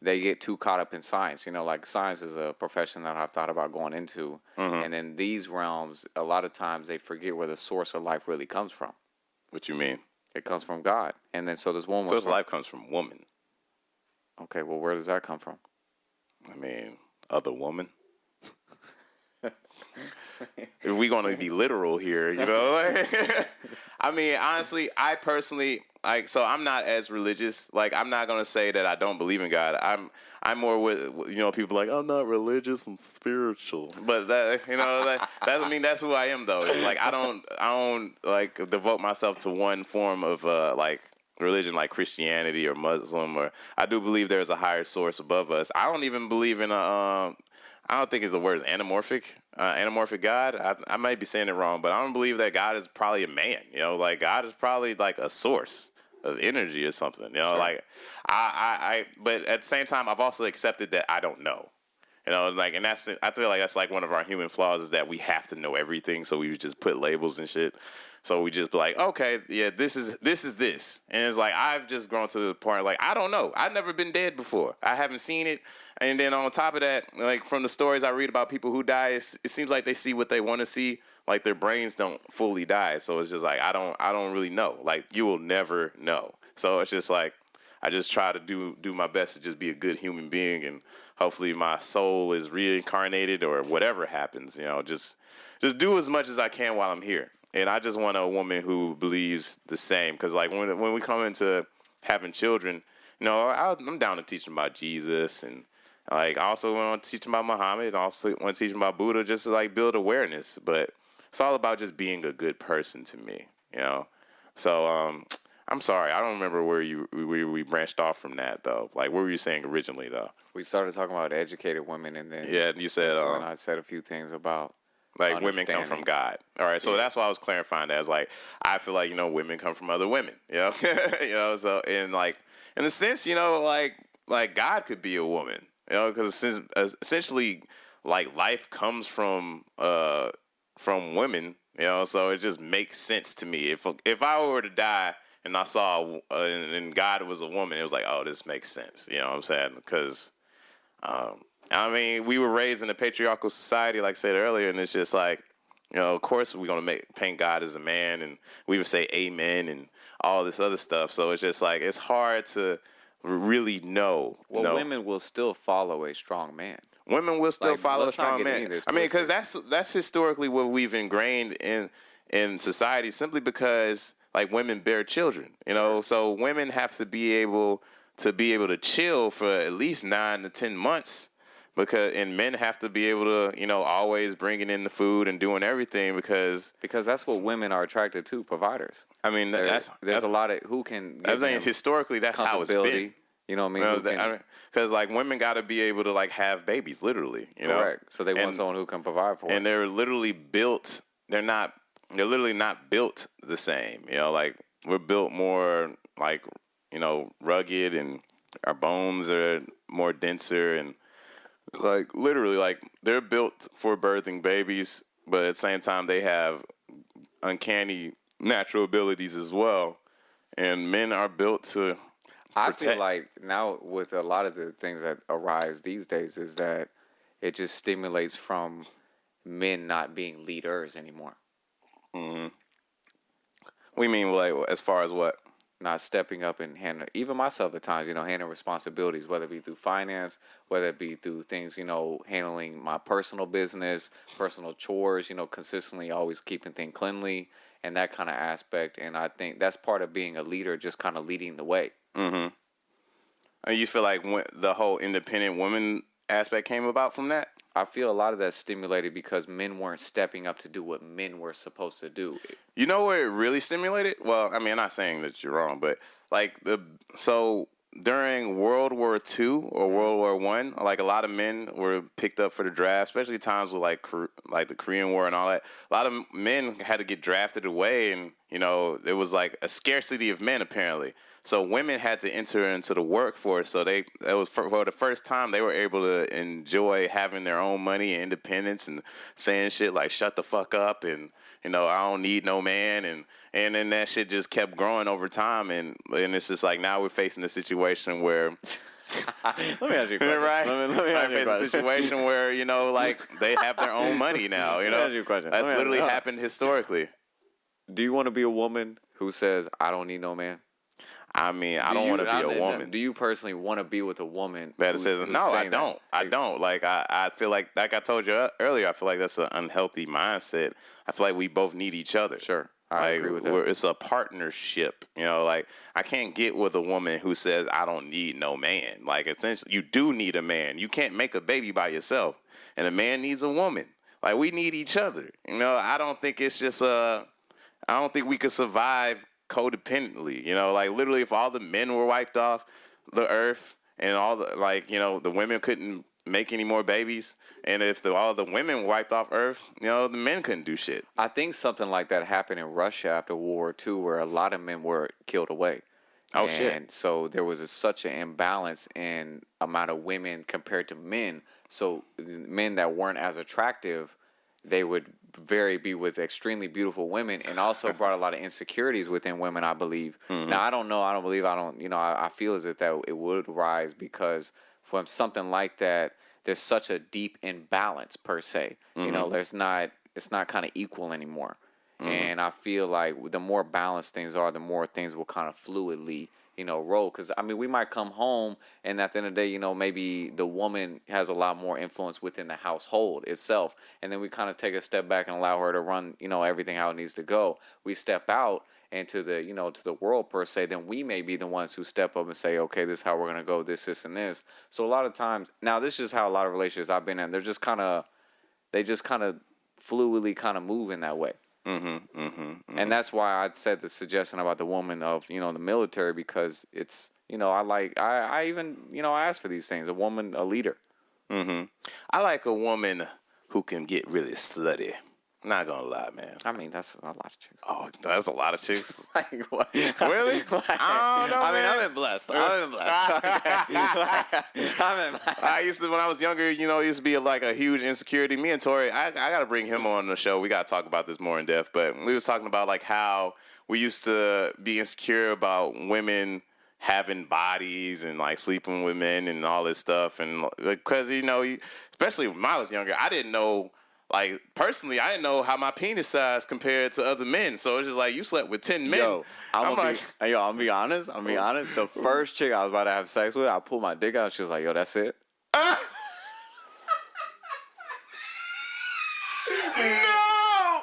they get too caught up in science. Like science is a profession that I've thought about going into. And in these realms, a lot of times they forget where the source of life really comes from. What you mean? It comes from God. And then so this woman Source of life comes from woman. Okay, well, where does that come from? I mean, other woman. If we gonna be literal here, I mean, honestly, I personally so I'm not as religious. Like, I'm not gonna say that I don't believe in God. I'm more with people like, I'm not religious, I'm spiritual. But that that doesn't mean that's who I am though. Like, I don't like devote myself to one form of like religion, like Christianity or Muslim, or I do believe there's a higher source above us. I don't even believe in I don't think the word is anamorphic God. I might be saying it wrong, but I don't believe that God is probably a man. Like, God is probably like a source of energy or something. Sure. Like but at the same time, I've also accepted that I don't know. Like, and I feel like that's like one of our human flaws, is that we have to know everything, so we just put labels and shit. So we just be like, okay, yeah, this is this. And it's like, I've just grown to the point, like, I don't know. I've never been dead before. I haven't seen it. And then on top of that, like, from the stories I read about people who die, it seems like they see what they want to see. Like, their brains don't fully die. So it's just like, I don't really know. Like, you will never know. So it's just like, I just try to do my best to just be a good human being, and hopefully my soul is reincarnated or whatever happens. Just do as much as I can while I'm here. And I just want a woman who believes the same. Because, like, when we come into having children, I'm down to teach them about Jesus. And, like, I also want to teach them about Muhammad. And also want to teach them about Buddha, just to, like, build awareness. But it's all about just being a good person to me, So, I'm sorry. I don't remember where we branched off from that, though. Like, what were you saying originally, though? We started talking about educated women, and then you said, and I said a few things about, like, women come from God. All right, so that's why I was clarifying that. As, like, I feel like, women come from other women, so, and, like, in a sense, like God could be a woman, because essentially, like, life comes from women, so it just makes sense to me. If I were to die and I saw and God was a woman, it was like, oh, this makes sense, you know what I'm saying? Because I mean, we were raised in a patriarchal society, like I said earlier, and it's just like, of course we're going to paint God as a man, and we would say amen and all this other stuff. So it's just like, it's hard to really know. Well, women will still follow a strong man. Women will still follow a strong man. I mean, because twisted. that's historically what we've ingrained in society, simply because, like, women bear children, so women have to be able to chill for at least 9 to 10 months. And men have to be able to, always bringing in the food and doing everything because that's what women are attracted to, providers. I mean, there's a lot of who can. I think historically that's how it's been. You know what I mean? Because, like, women got to be able to, like, have babies, literally. Correct. So they want someone who can provide for them. And they're literally built. They're literally not built the same. Like, we're built more, like, rugged, and our bones are more denser, and, like, literally, like, they're built for birthing babies, but at the same time they have uncanny natural abilities as well. And men are built to I protect. feel like now with a lot of the things that arise these days is that it just stimulates from men not being leaders anymore. Mm-hmm. We mean, like, as far as what? Not stepping up and handling, even myself at times, handling responsibilities, whether it be through finance, whether it be through things, handling my personal business, personal chores, consistently always keeping things cleanly and that kind of aspect. And I think that's part of being a leader, just kind of leading the way. Mm-hmm. And you feel like the whole independent woman aspect came about from that? I feel a lot of that stimulated because men weren't stepping up to do what men were supposed to do. You know where it really stimulated? Well, I mean, I'm not saying that you're wrong, but, like, so during World War II or World War I, like, a lot of men were picked up for the draft, especially times with, like the Korean War and all that. A lot of men had to get drafted away, and, there was, like, a scarcity of men, apparently. So women had to enter into the workforce. So it was for the first time they were able to enjoy having their own money and independence, and saying shit like "shut the fuck up" and I don't need no man, and then that shit just kept growing over time, and it's just like now we're facing a situation where Let me ask you a question. Right? Let me Might ask you a face a question. situation where, you know, like they have their own money now. You Let me know, ask you a question. that's Let me ask- literally happened historically. Do you want to be a woman who says, I don't need no man? I mean, I don't want to be a woman. Do you personally want to be with a woman That says who's no, I saying that? don't. I don't. Like I feel like I told you earlier, I feel like that's an unhealthy mindset. I feel like we both need each other. Sure. I agree with that. It's a partnership. You know, like I can't get with a woman who says I don't need no man. Like essentially, you do need a man. You can't make a baby by yourself, and a man needs a woman. Like we need each other. You know, I don't think it's just I don't think we could survive codependently. You know, like literally, if all the men were wiped off the earth and all the like, you know, the women couldn't make any more babies, and if all the women wiped off earth, you know, the men couldn't do shit. I think something like that happened in Russia after World War II, where a lot of men were killed away. Oh, and shit. So there was such an imbalance in amount of women compared to men. So men that weren't as attractive, they would be with extremely beautiful women, and also brought a lot of insecurities within women, I believe. Mm-hmm. Now, I don't know. I don't believe. I don't. You know, I feel as if that it would rise because from something like that, there's such a deep imbalance per se. Mm-hmm. You know, it's not kind of equal anymore. Mm-hmm. And I feel like the more balanced things are, the more things will kind of fluidly, you know, roll. Because, I mean, we might come home and at the end of the day, you know, maybe the woman has a lot more influence within the household itself. And then we kind of take a step back and allow her to run, you know, everything how it needs to go. We step out into the, you know, to the world per se, then we may be the ones who step up and say, okay, this is how we're going to go, this, and this. So a lot of times, now this is just how a lot of relationships I've been in, they just kind of fluidly kind of move in that way. And that's why I said the suggestion about the woman of, you know, the military, because it's, you know, I even, you know, I ask for these things, a woman, a leader. I like a woman who can get really slutty. Not gonna lie, man. I mean, that's a lot of chicks. Oh, that's a lot of chicks. Like, what? Really? I don't know, I mean, man. I've been blessed. I used to, when I was younger, you know, it used to be like a huge insecurity. Me and Tori, I got to bring him on the show. We got to talk about this more in depth. But we was talking about like how we used to be insecure about women having bodies and like sleeping with men and all this stuff. And because, you know, especially when I was younger, I didn't know. Like, personally, I didn't know how my penis size compared to other men. So it's just like, you slept with 10 men. Yo, I'm gonna be honest. Oh. The first chick I was about to have sex with, I pulled my dick out. She was like, yo, that's it? No!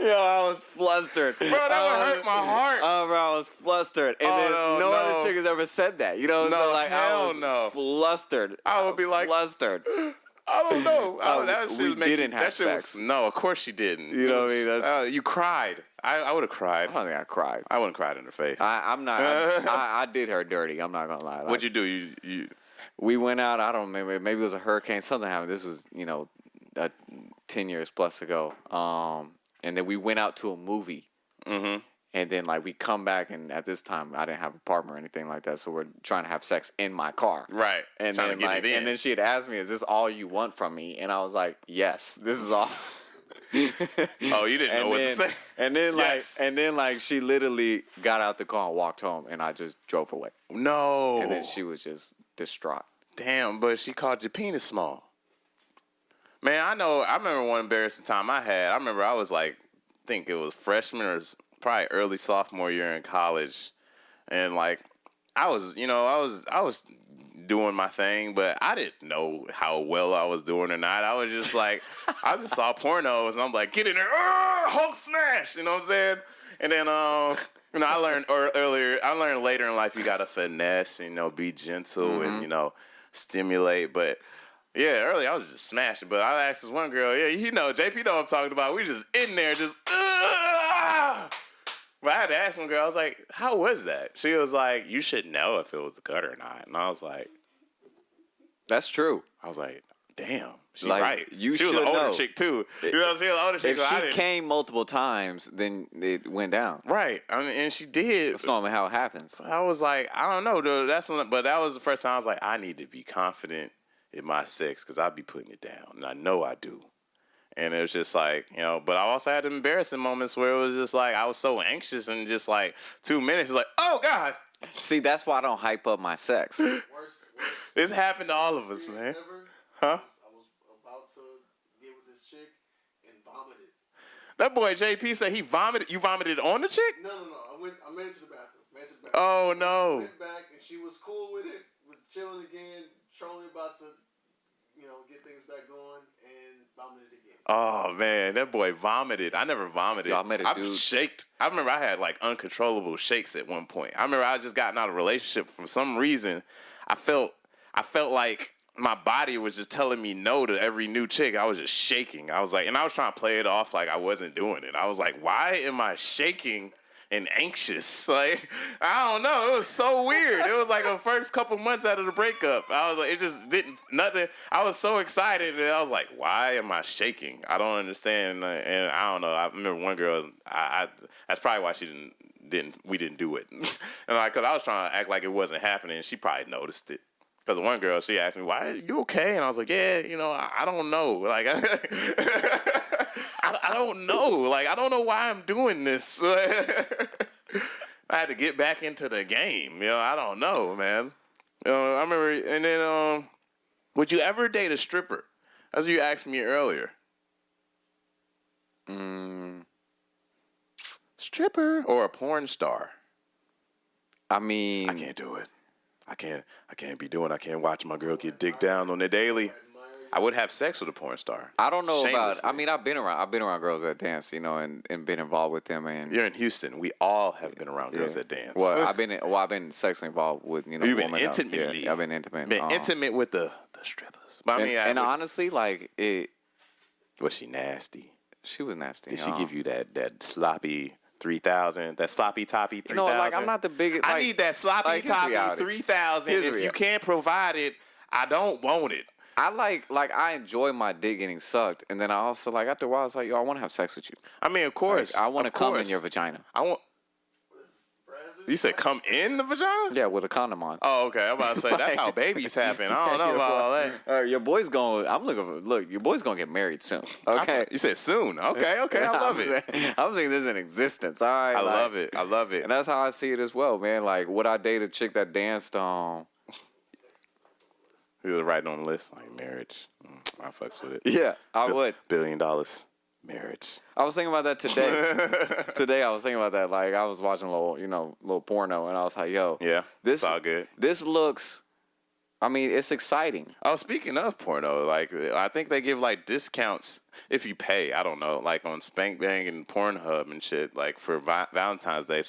Yo, I was flustered. Bro, that would hurt my heart. Oh, bro, I was flustered. And then no other chick has ever said that. You know, No, so like, I hell was no. flustered. I would be like, flustered. I don't know. We didn't have sex. No, of course you didn't. You know what I mean? That's, you cried. I would have cried. I don't think I cried. I wouldn't cried in her face. I'm not. I did her dirty. I'm not gonna lie. Like, What'd you do? You we went out. I don't remember. Maybe it was a hurricane. Something happened. This was 10 years plus ago. And then we went out to a movie. Mm-hmm. And then like we come back, and at this time I didn't have a partner or anything like that, so we're trying to have sex in my car. Right. And Trying then to get like, it in. and then she had asked me, "Is this all you want from me?" And I was like, "Yes, this is all." Oh, you didn't know what to say. And then Yes. like she literally got out the car and walked home, and I just drove away. No. And then she was just distraught. Damn, but she called your penis small. Man, I remember one embarrassing time I had. I remember I was like, I think it was freshman or probably early sophomore year in college. And like, I was doing my thing, but I didn't know how well I was doing or not. I was just like, I just saw pornos and I'm like, get in there, Hulk smash, you know what I'm saying? And then, you know, I learned later in life you gotta finesse, you know, be gentle and, you know, stimulate. But yeah, early I was just smashing. But I asked this one girl, yeah, you know, JP know what I'm talking about. We just in there, just, But I had to ask one girl, I was like, how was that? She was like, you should know if it was a cut or not. And I was like, That's true. I was like, damn, she Like, right. you she was should an older know. chick too. You know, she was an older chick. If so I she didn't- came multiple times, then it went down. right. I mean, and she did. That's normally how it happens. I was like, I don't know, dude. But that was the first time I was like, I need to be confident in my sex because I be putting it down, and I know I do. And it was just like, you know, but I also had embarrassing moments where it was just like I was so anxious and just like 2 minutes, like, oh God. See, that's why I don't hype up my sex. Worst. It's happened to all of us, man. Ever. Huh? I was about to get with this chick and vomited. That boy JP said he vomited. You vomited on the chick? No. I made it to the bathroom. Oh no. Went back and she was cool with it. We're chilling again. Charlie about to, get things back going and vomited again. Oh man, that boy vomited. I never vomited. Yo, I met a I've dude. shaked. I remember I had like uncontrollable shakes at one point. I remember I just gotten out of a relationship for some reason. I felt like my body was just telling me no to every new chick. I was just shaking. I was like, and I was trying to play it off like I wasn't doing it. I was like, why am I shaking and anxious? Like, I don't know. It was so weird. It was like the first couple months out of the breakup. I was like, it just didn't, nothing. I was so excited. And I was like, why am I shaking? I don't understand. And I don't know. I remember one girl, that's probably why we didn't do it. And like, cause I was trying to act like it wasn't happening. She probably noticed it. Because one girl, she asked me, why are you okay? And I was like, yeah, I don't know. Like, I don't know. Like, I don't know why I'm doing this. I had to get back into the game. I don't know, man. I remember, and then, would you ever date a stripper? As you asked me earlier. Stripper or a porn star? I mean, I can't do it. I can't watch my girl get digged down on the daily. I would have sex with a porn star. I don't know about. Shamelessly. I mean, I've been around girls that dance, and been involved with them. And You're in Houston. We all have been around girls that dance. well, I've been sexually involved with You've been women. intimately. Yeah, I've been intimate. Been intimate with the strippers. But I mean, and honestly, like was she nasty? she was nasty. Did she give you that sloppy 3,000? That sloppy toppy 3,000? Like I'm not the biggest. I need that sloppy here's toppy reality. 3,000. Here's If you reality. can't provide it, I don't want it. I like I enjoy my dick getting sucked, and then I also like after a while, it's like, yo, I want to have sex with you. I mean, of course. Like, I want to of come in course. your vagina. I want. You said come in the vagina? Yeah, with a condom on. Oh, okay. I'm about to say that's how babies happen. I don't know about all that. Your boy's going. I'm looking for. Look, your boy's gonna get married soon. Okay. You said soon. Okay. I love it. I'm thinking this is in existence. All right. I love it. I love it. And that's how I see it as well, man. Like, would I date a chick that danced on? He was writing on the list like marriage. I fucks with it. Yeah, I would. $1 billion marriage. I was thinking about that today. Today I was thinking about that. Like, I was watching a little porno, and I was like, yo, Yeah. this it's all good. This looks. I mean, it's exciting. Oh, speaking of porno, like I think they give like discounts if you pay. I don't know, like on Spank Bang and Pornhub and shit, like for Valentine's Day.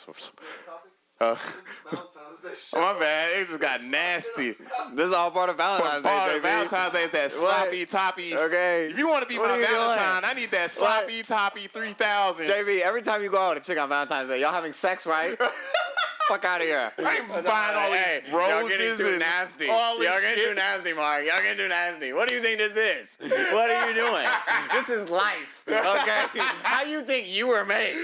Valentine's Day shit. Oh, my bad. It just got nasty. This is all part of Valentine's Day, Part JB. of Valentine's Day is that sloppy toppy. Okay. If you want to be What my are you Valentine, doing? I need that sloppy toppy 3,000. JB, every time you go out with a chick on Valentine's Day, y'all having sex, right? Fuck out of here. I ain't buying all these roses y'all getting too and nasty. all this Y'all getting shit. too nasty, Mark. Y'all getting too nasty. What do you think this is? What are you doing? This is life. Okay? How you think you were made?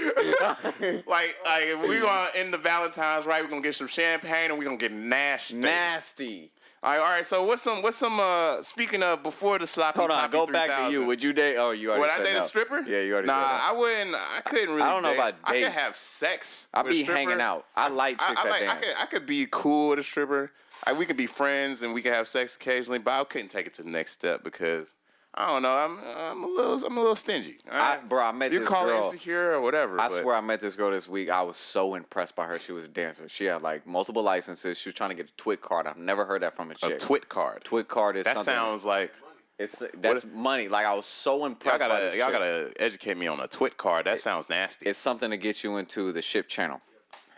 Like if we gonna end the Valentine's right, we're gonna get some champagne and we're gonna get nasty. Nasty. All right. So what's some speaking of before the sloppy Hold on, toppy go back to 3,000? you. Would you date? Oh, you already Would said I date no. a stripper? Yeah, you already nah, said that. I wouldn't. I couldn't really. I don't know date. about I date. could have sex. I'd with a be stripper. hanging out. I like chicks that dance. I could be cool with a stripper. We could be friends and we could have sex occasionally, but I couldn't take it to the next step because I don't know. I'm a little stingy. All right? Bro, I met you this call girl. it insecure or whatever. I but swear I met this girl this week. I was so impressed by her. She was a dancer. She had like multiple licenses. She was trying to get a twit card. I've never heard that from a a chick. twit card. Twit card is That something. sounds like That's money. Like I was so impressed by this y'all chick. gotta educate me on a twit card. That sounds nasty. It's something to get you into the ship channel.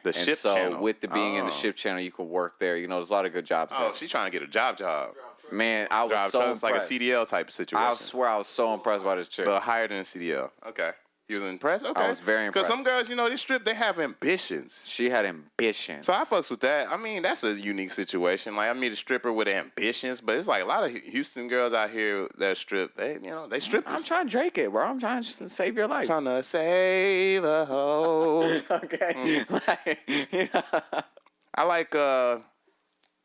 The And ship so channel. with being in the ship channel, you can work there. There's a lot of good jobs Oh, there. she's trying to get a job. Man, I was Drive so trucks, impressed. like a CDL type of situation. I swear I was so impressed by this chick. But higher than a CDL. Okay. You was impressed? Okay. I was very Because some impressed. girls, they strip, they have ambitions. She had ambition. So I fucks with that. I mean, that's a unique situation. Like, I meet a stripper with ambitions, but it's like a lot of Houston girls out here that strip, they strippers. I'm trying to Drake it, bro. I'm trying to save your life. Trying to save a hoe. Okay. I like, all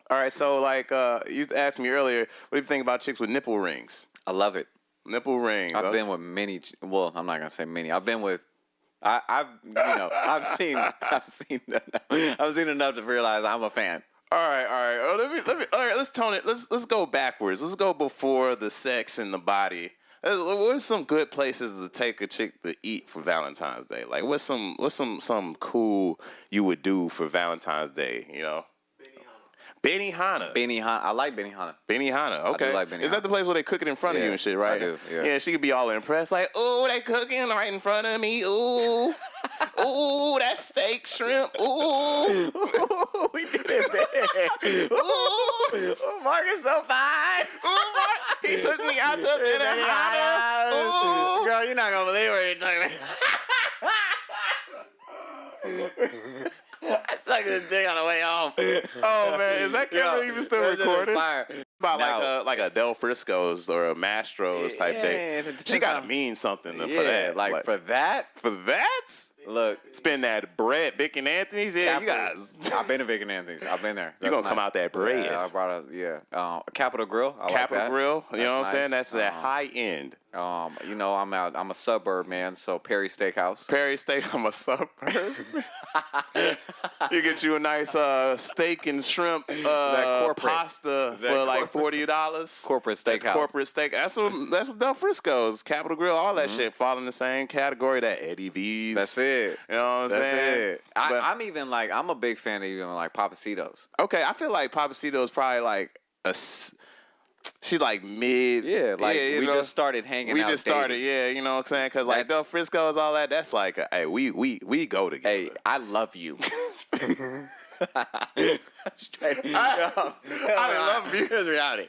right, so like, you asked me earlier, what do you think about chicks with nipple rings? I love it. Nipple rings. I've been with many. Well, I'm not gonna say many. I've been with I've seen enough to realize I'm a fan. All right. All right, let's tone it. Let's go backwards. Let's go before the sex and the body. What are some good places to take a chick to eat for Valentine's Day? Like, what's some cool you would do for Valentine's Day? You know, Benihana. I like Benihana. Benihana. Okay. I do like Benihana. Is that the place where they cook it in front of you and shit, right? I do. Yeah. Yeah, she could be all impressed, like, "Ooh, they cooking right in front of me. Ooh, ooh, that steak, shrimp. Ooh, We did it. ooh, Mark is so fine. ooh, Mark, he took me out to Benihana. Ooh." Girl, you're not gonna believe what you're talking about. I sucked this dick on the way home. Oh man, is that camera even still recording? About Now- like a Del Frisco's or a Mastro's type Yeah, thing. it depends She gotta on- mean something for Yeah, that. like for that. For that? Look, Spend that bread, Vic and Anthony's. Yeah, you guys. I've been to Vic and Anthony's. I've been there. You gonna come out that bread. Yeah, I brought up. Capitol Grill. I Capital like that. Grill. You know what I'm That's saying? nice. That's that high end. I'm a suburb man, so Perry Steakhouse. Perry Steak. I'm a suburb. You get you a nice steak and shrimp corporate- pasta that for like corporate- $40. Corporate steakhouse. Corporate steak. That's Del Frisco's, Capital Grill, all that shit fall in the same category. That Eddie V's. That's it. You know what I'm That's saying? it. But- I'm a big fan of even like Papacitos. Okay, I feel like Papacito's probably like she's like mid. Yeah, like you we know, just started hanging we out. just started, dating. yeah, you know what I'm saying? Because like Del Frisco's, all that, that's like, hey, we go together. Hey, I love you. I love you. Here's reality.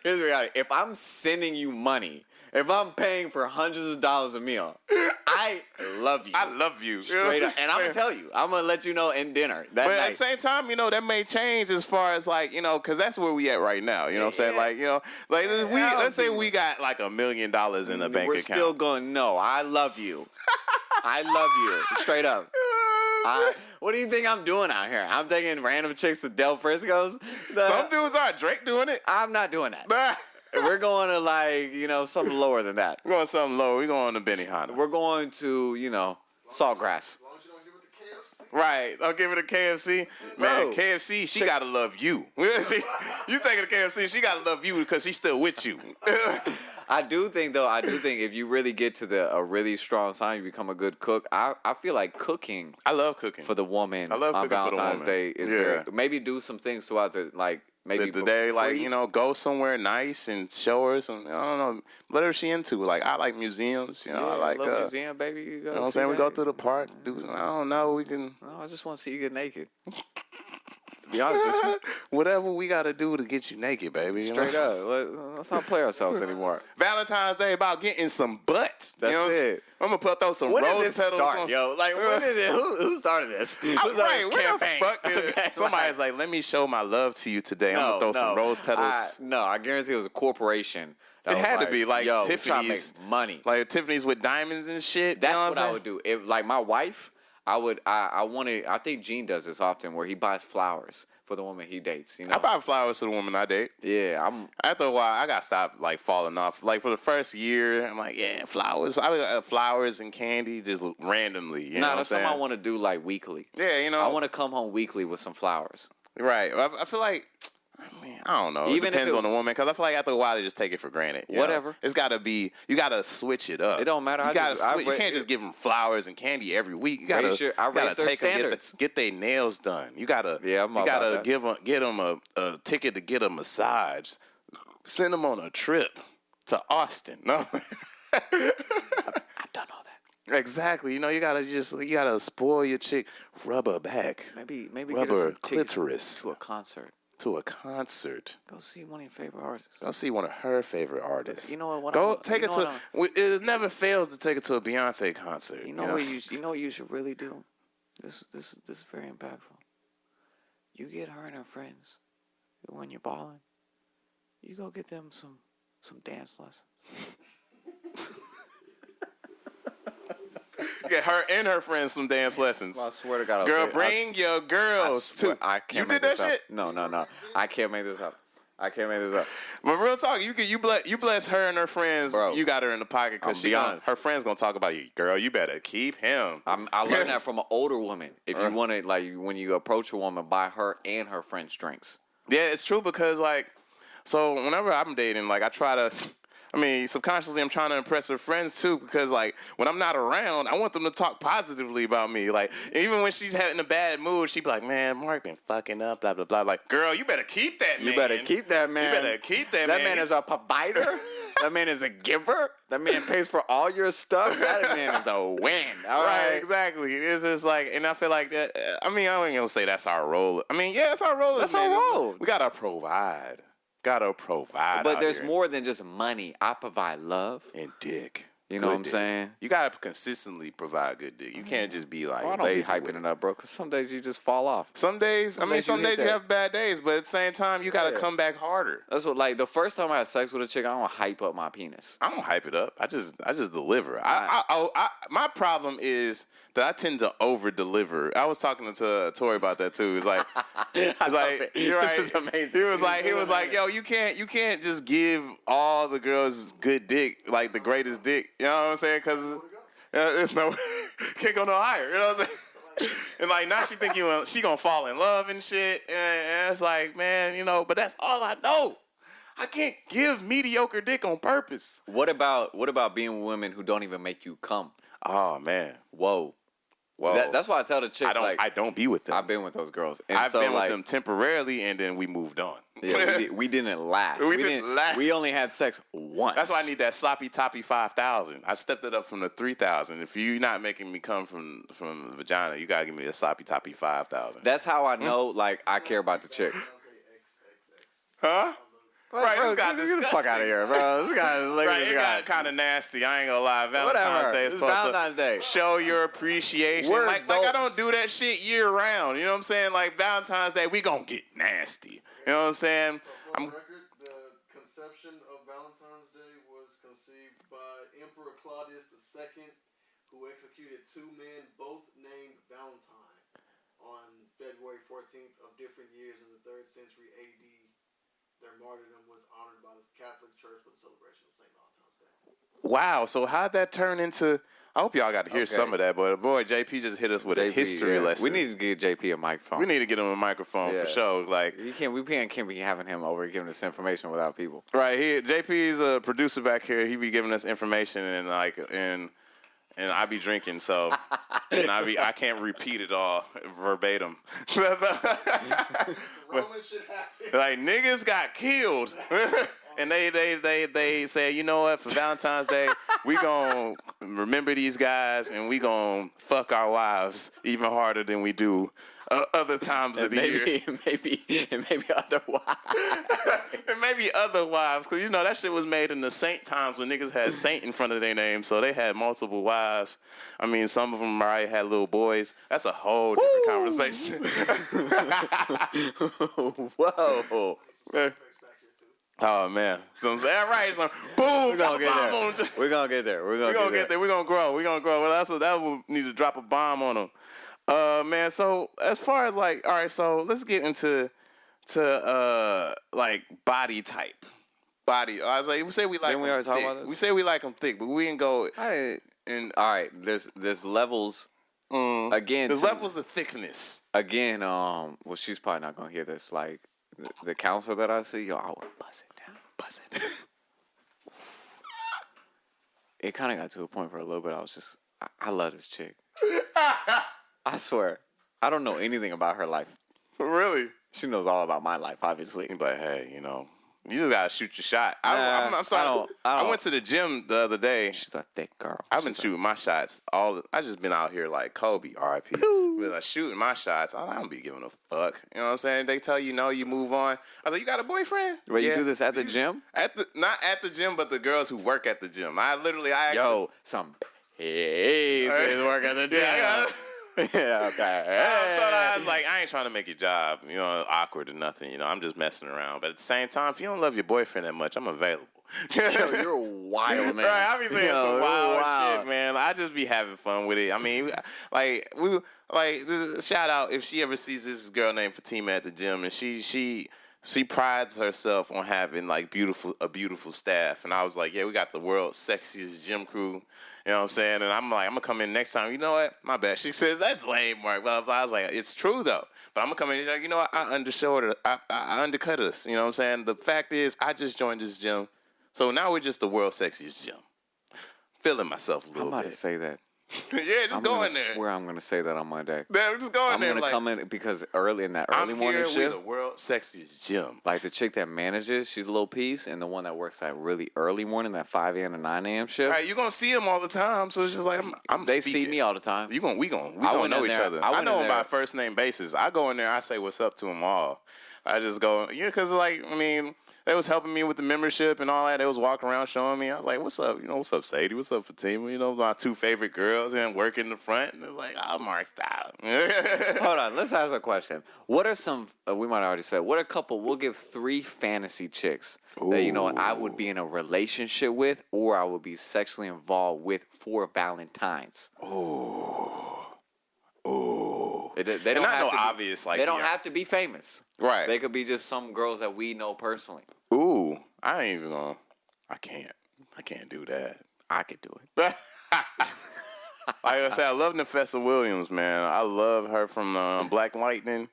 If I'm sending you money, if I'm paying for hundreds of dollars a meal, I love you. I love you. Straight up. And I'm going to tell you. I'm going to let you know in dinner. That But night. at the same time, you know, that may change as far as like, you know, because that's where we at right now. You know what I'm saying? Yeah. Like, you know, like let's say do we got like $1 million in the bank We're account. still going, no, I love you. I love you. Straight up. What do you think I'm doing out here? I'm taking random chicks to Del Frisco's? Some dudes are. Drake doing it. I'm not doing that. We're going to like, something lower than that. We're going something low. We're going to Benihana. We're going to, Saltgrass. As long as you don't give it the KFC. Right. I'll give it a KFC. Man, Bro. KFC, she got to love you. You take it to KFC, she got to love you because she's still with you. I do think if you really get to a really strong sign, you become a good cook. I feel like cooking I love cooking. for the woman I love on cooking for the Valentine's woman. Day is Yeah. very, maybe do some things throughout the, like, maybe the day, like, pre- go somewhere nice and show her some, I don't know, whatever she into. Like, I like museums, I like, little museum, baby. You you go know what I'm see saying? We go that. through the park, I don't know, we can, No, I just want to see you get naked. To be honest with you. whatever we got to do to get you naked, baby. you know? Straight up. Let's not play ourselves anymore. Valentine's Day about getting some butt. That's it. I'm going to throw some When did rose this petals start, on. yo? Like, when did it? Who started this? Who started Right, this where campaign? the fuck did Okay, somebody's like, let me show my love to you today. I'm going to throw some rose petals. I guarantee it was a corporation. that It was had to be like yo, we trying to Tiffany's. make money. Like Tiffany's with diamonds and shit. That's you know what I'm I saying? would do. If like my wife, I think Gene does this often where he buys flowers for the woman he dates. I buy flowers to the woman I date. Yeah, After a while, I got to stop like falling off. Like for the first year, I'm like, yeah, flowers. I would flowers and candy just randomly. You know what I'm that's something I saying? want to do like weekly. Yeah, I want to come home weekly with some flowers. Right. I feel like, I mean, I don't know. Even It if depends it- on the woman because I feel like after a while they just take it for granted. you know? Whatever. It's got to be. You got to switch it up. It don't matter. You got to I switch. You ra- can't just give them flowers and candy every week. You got Raise to. your- I raise their standards. Get their nails done. You got to. Yeah, I'm You all got about to that. get them a ticket to get a massage. Send them on a trip to Austin. No. I've done all that. Exactly. You gotta spoil your chick. Rub her back. Maybe Rub get her her some tickets clitoris to a concert. to a concert. Go see one of your favorite artists. Go see one of her favorite artists. You know what? Go I'm- take you it know to. what It never fails to take it to a Beyonce concert. You know what you should really do? This is very impactful. You get her and her friends when you're balling. You go get them some dance lessons. Get her and her friends some dance lessons. I swear to God, Girl, okay, bring your girls swear- to. I can't You make did that this up. shit? No. I can't make this up. I can't make this up. But real talk, you bless her and her friends. Bro, You got her in the pocket because her friends gonna talk about you. Girl, you better keep him. I learned that from an older woman. If you want to, like, when you approach a woman, buy her and her friends drinks. Yeah, it's true because like, so whenever I'm dating, like I try to. I mean, subconsciously, I'm trying to impress her friends, too, because, like, when I'm not around, I want them to talk positively about me. Like, even when she's having a bad mood, she be like, man, Mark been fucking up, blah, blah, blah. Like, girl, you better keep that man. You better keep that man. You better keep that man. That man is a provider. That man is a giver. That man pays for all your stuff. That man is a win. All right. Exactly. It's just like, and I feel like that, I mean, I ain't going to say that's our role. I mean, yeah, it's our role. That's our role. We got to provide. Gotta provide. But there's more than just money. I provide love and dick. You know what I'm saying? You gotta consistently provide good dick. You can't just be like, I don't be hyping it up, bro. Because some days you just fall off. Some days you have bad days, but at the same time, you gotta come back harder. That's what, like, the first time I had sex with a chick, I don't hype up my penis. I don't hype it up. I just deliver. My problem is that I tend to over deliver. I was talking to Tori about that too. It's like, you're right. This is amazing. He was like, yo, you can't just give all the girls good dick, like the greatest dick. You know what I'm saying? Because there's no can't go no higher. You know what I'm saying? And like now she gonna fall in love and shit. And it's like, man, you know. But that's all I know. I can't give mediocre dick on purpose. What about being with women who don't even make you come? Oh man, whoa. That's why I tell the chicks, I don't be with them. I've been with those girls. And I've been with them temporarily, and then we moved on. Yeah, we didn't last. We didn't last. We only had sex once. That's why I need that sloppy toppy 5,000. I stepped it up from the 3,000. If you're not making me come from the vagina, you gotta give me a sloppy toppy 5,000. That's how I know, like, I care about the chick. Huh? Right, bro, this guy get the fuck out of here, bro. This guy is right, it got kind of nasty. I ain't gonna lie. Valentine's Day is supposed Valentine's Day. Show your appreciation. Like I don't do that shit year round. You know what I'm saying? Like Valentine's Day, we gonna get nasty. You know what I'm saying? So for the record, the conception of Valentine's Day was conceived by Emperor Claudius II, who executed two men, both named Valentine, on February 14th of different years in the 3rd century AD. Their martyrdom was honored by the Catholic Church for the celebration of St. Valentine's Day. Wow, so how'd that turn into... I hope y'all got to hear some of that, but boy, JP just hit us with a history lesson. We need to get JP a microphone. We need to get him a microphone for sure. Like we can't be having him over giving us information without people. Right, JP is a producer back here. He be giving us information and I be drinking, so and I can't repeat it all verbatim. Roman shit happened. Like niggas got killed, and they say, you know what? For Valentine's Day, we gonna remember these guys, and we gonna fuck our wives even harder than we do other times of the year. Maybe other wives. And maybe other wives, because, you know, that shit was made in the saint times when niggas had saint in front of their name, so they had multiple wives. I mean, some of them probably had little boys. That's a whole different conversation. Whoa. Oh, man. So, right. So, boom. We're going to get there. We're going to get there. We're going to get there. We're going to grow. Well, that will need to drop a bomb on them. Man, so as far as like, all right, so let's get into like body type. I was like, we say we like them thick. Talk about this? We say we like them thick, but we didn't go. All right, there's levels. Again, there's levels of thickness. Again, well, she's probably not gonna hear this. Like the counselor that I see, I would buzz it down, buzz it. It kind of got to a point for a little bit. I was just, I love this chick. I swear, I don't know anything about her life. Really? She knows all about my life, obviously. But hey, you know, you just gotta shoot your shot. I'm sorry. I went to the gym the other day. She's a thick girl. I've been shooting my shots I just been out here like Kobe, R.I.P. Been like shooting my shots. I don't be giving a fuck. You know what I'm saying? They tell you no, you move on. I was like, you got a boyfriend? Wait, you do this at the gym? Not at the gym, but the girls who work at the gym. Some Haize work at the gym. Yeah, okay. So I was like, I ain't trying to make your job, you know, awkward or nothing. You know, I'm just messing around. But at the same time, if you don't love your boyfriend that much, I'm available. Yo, you're wild, man. Right, I be saying some wild shit, man. I just be having fun with it. I mean, shout out if she ever sees this girl named Fatima at the gym, and she she prides herself on having like a beautiful staff. And I was like, yeah, we got the world's sexiest gym crew. You know what I'm saying? And I'm like, I'm gonna come in next time. You know what? My bad. She says that's lame, Mark. Blah, blah, blah. I was like, it's true though. But I'm gonna come in. You know what? I undercut us. You know what I'm saying? The fact is, I just joined this gym, so now we're just the world's sexiest gym. Feeling myself a little I'm about bit. to say that. Yeah, just go in there. I swear I'm going to say that on Monday. Yeah, just go in there. I'm going to come in because early morning shift. We're the world's sexiest gym. Like the chick that manages, she's a little piece, and the one that works that really early morning, that 5 a.m. to 9 a.m. shift. All right, you're going to see them all the time, so it's just like, They speaking. See me all the time. We gonna know each other. I know them by first name basis. I go in there, I say what's up to them all. I just go, because like, I mean, they was helping me with the membership and all that. They was walking around showing me. I was like, what's up? You know, what's up, Sadie? What's up, Fatima? You know, my two favorite girls and work in the front. And it's like, oh, Mark, stop. Hold on. Let's ask a question. What are some, we might have already said, what are a couple, we'll give 3 fantasy chicks that, you know, I would be in a relationship with or I would be sexually involved with for Valentines. They don't have to obvious. Like, they don't have to be famous. Right. They could be just some girls that we know personally. Ooh, I ain't even gonna. I can't do that. I could do it. Like I said, I love Nefessa Williams, man. I love her from Black Lightning.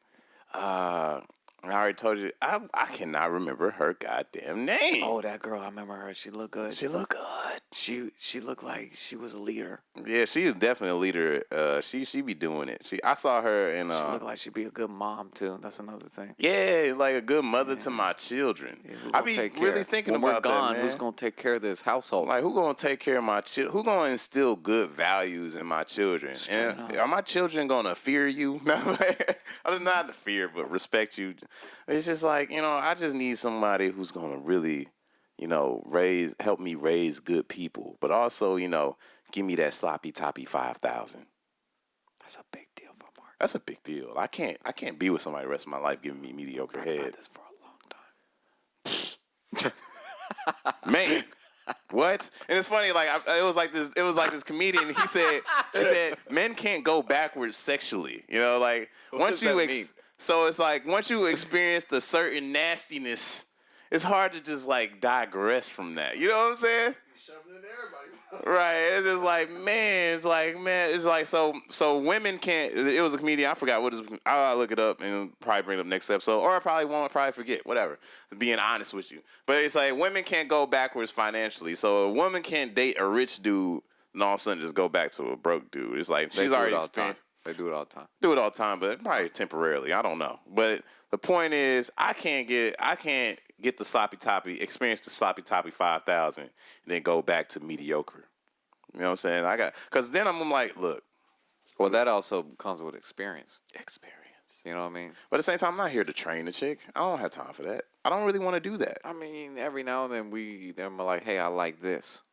I already told you, I cannot remember her goddamn name. Oh, that girl, I remember her. She looked good. She looked good. She looked like she was a leader. Yeah, she is definitely a leader. She be doing it. I saw her in. She looked like she'd be a good mom too. That's another thing. Yeah, like a good mother to my children. Yeah, I be really thinking when about we're gone, that, man. Who's gonna take care of this household? Like, who gonna take care of my children? Who gonna instill good values in my children? And are my children gonna fear you? Not fear, but respect you. It's just like, you know, I just need somebody who's gonna really, you know, help me raise good people, but also, you know, give me that sloppy toppy 5,000. That's a big deal for Mark. That's a big deal. I can't be with somebody the rest of my life giving me mediocre I've head. had this for a long time. Man, what? And it's funny, like it was like this comedian. He said men can't go backwards sexually. You know, like once you so it's like once you experience the certain nastiness, it's hard to just like digress from that. You know what I'm saying? Shoving it to everybody. Right. It's just like, man. It's like so women can't. It was a comedian. I forgot what it is. I'll look it up and probably bring it up next episode, or I probably won't. Probably forget. Whatever. Being honest with you, but it's like women can't go backwards financially. So a woman can't date a rich dude and all of a sudden just go back to a broke dude. It's like she's already experienced. They do it all the time. Do it all the time, but probably temporarily. I don't know. But the point is, I can't get the sloppy toppy, experience the sloppy toppy 5,000, and then go back to mediocre. You know what I'm saying? Because then I'm like, look. Well, that also comes with experience. You know what I mean? But at the same time, I'm not here to train a chick. I don't have time for that. I don't really want to do that. I mean, every now and then they're like, hey, I like this.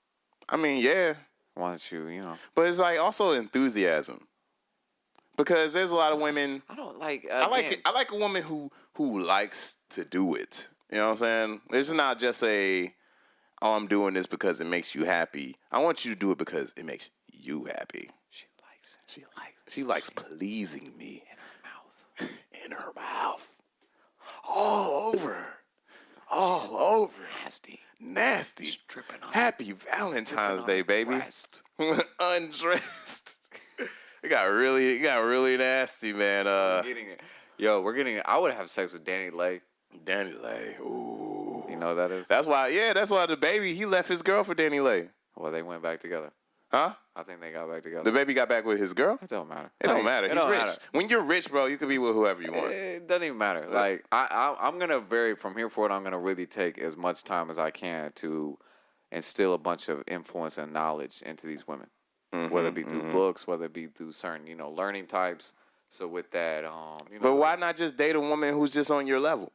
I mean, yeah. Why don't you know? But it's like also enthusiasm. Because there's a lot of women. I don't like. I like a woman who likes to do it. You know what I'm saying? It's not just I'm doing this because it makes you happy. I want you to do it because it makes you happy. She likes it. She likes pleasing me. In her mouth. In her mouth. All over. Nasty. Stripping on. Happy Valentine's Day, baby. Undressed. It got really nasty, man. We're getting it. I would have sex with Danny Lay. Danny Lay. Ooh. You know who that is? That's why the baby, he left his girl for Danny Lay. Well, they went back together. Huh? I think they got back together. The baby got back with his girl? It don't matter. It don't matter. He's rich. Matter. When you're rich, bro, you can be with whoever you want. It doesn't even matter. Like I'm gonna from here forward. I'm gonna really take as much time as I can to instill a bunch of influence and knowledge into these women. Whether it be through books, whether it be through certain, learning types. So with that, But why not just date a woman who's just on your level?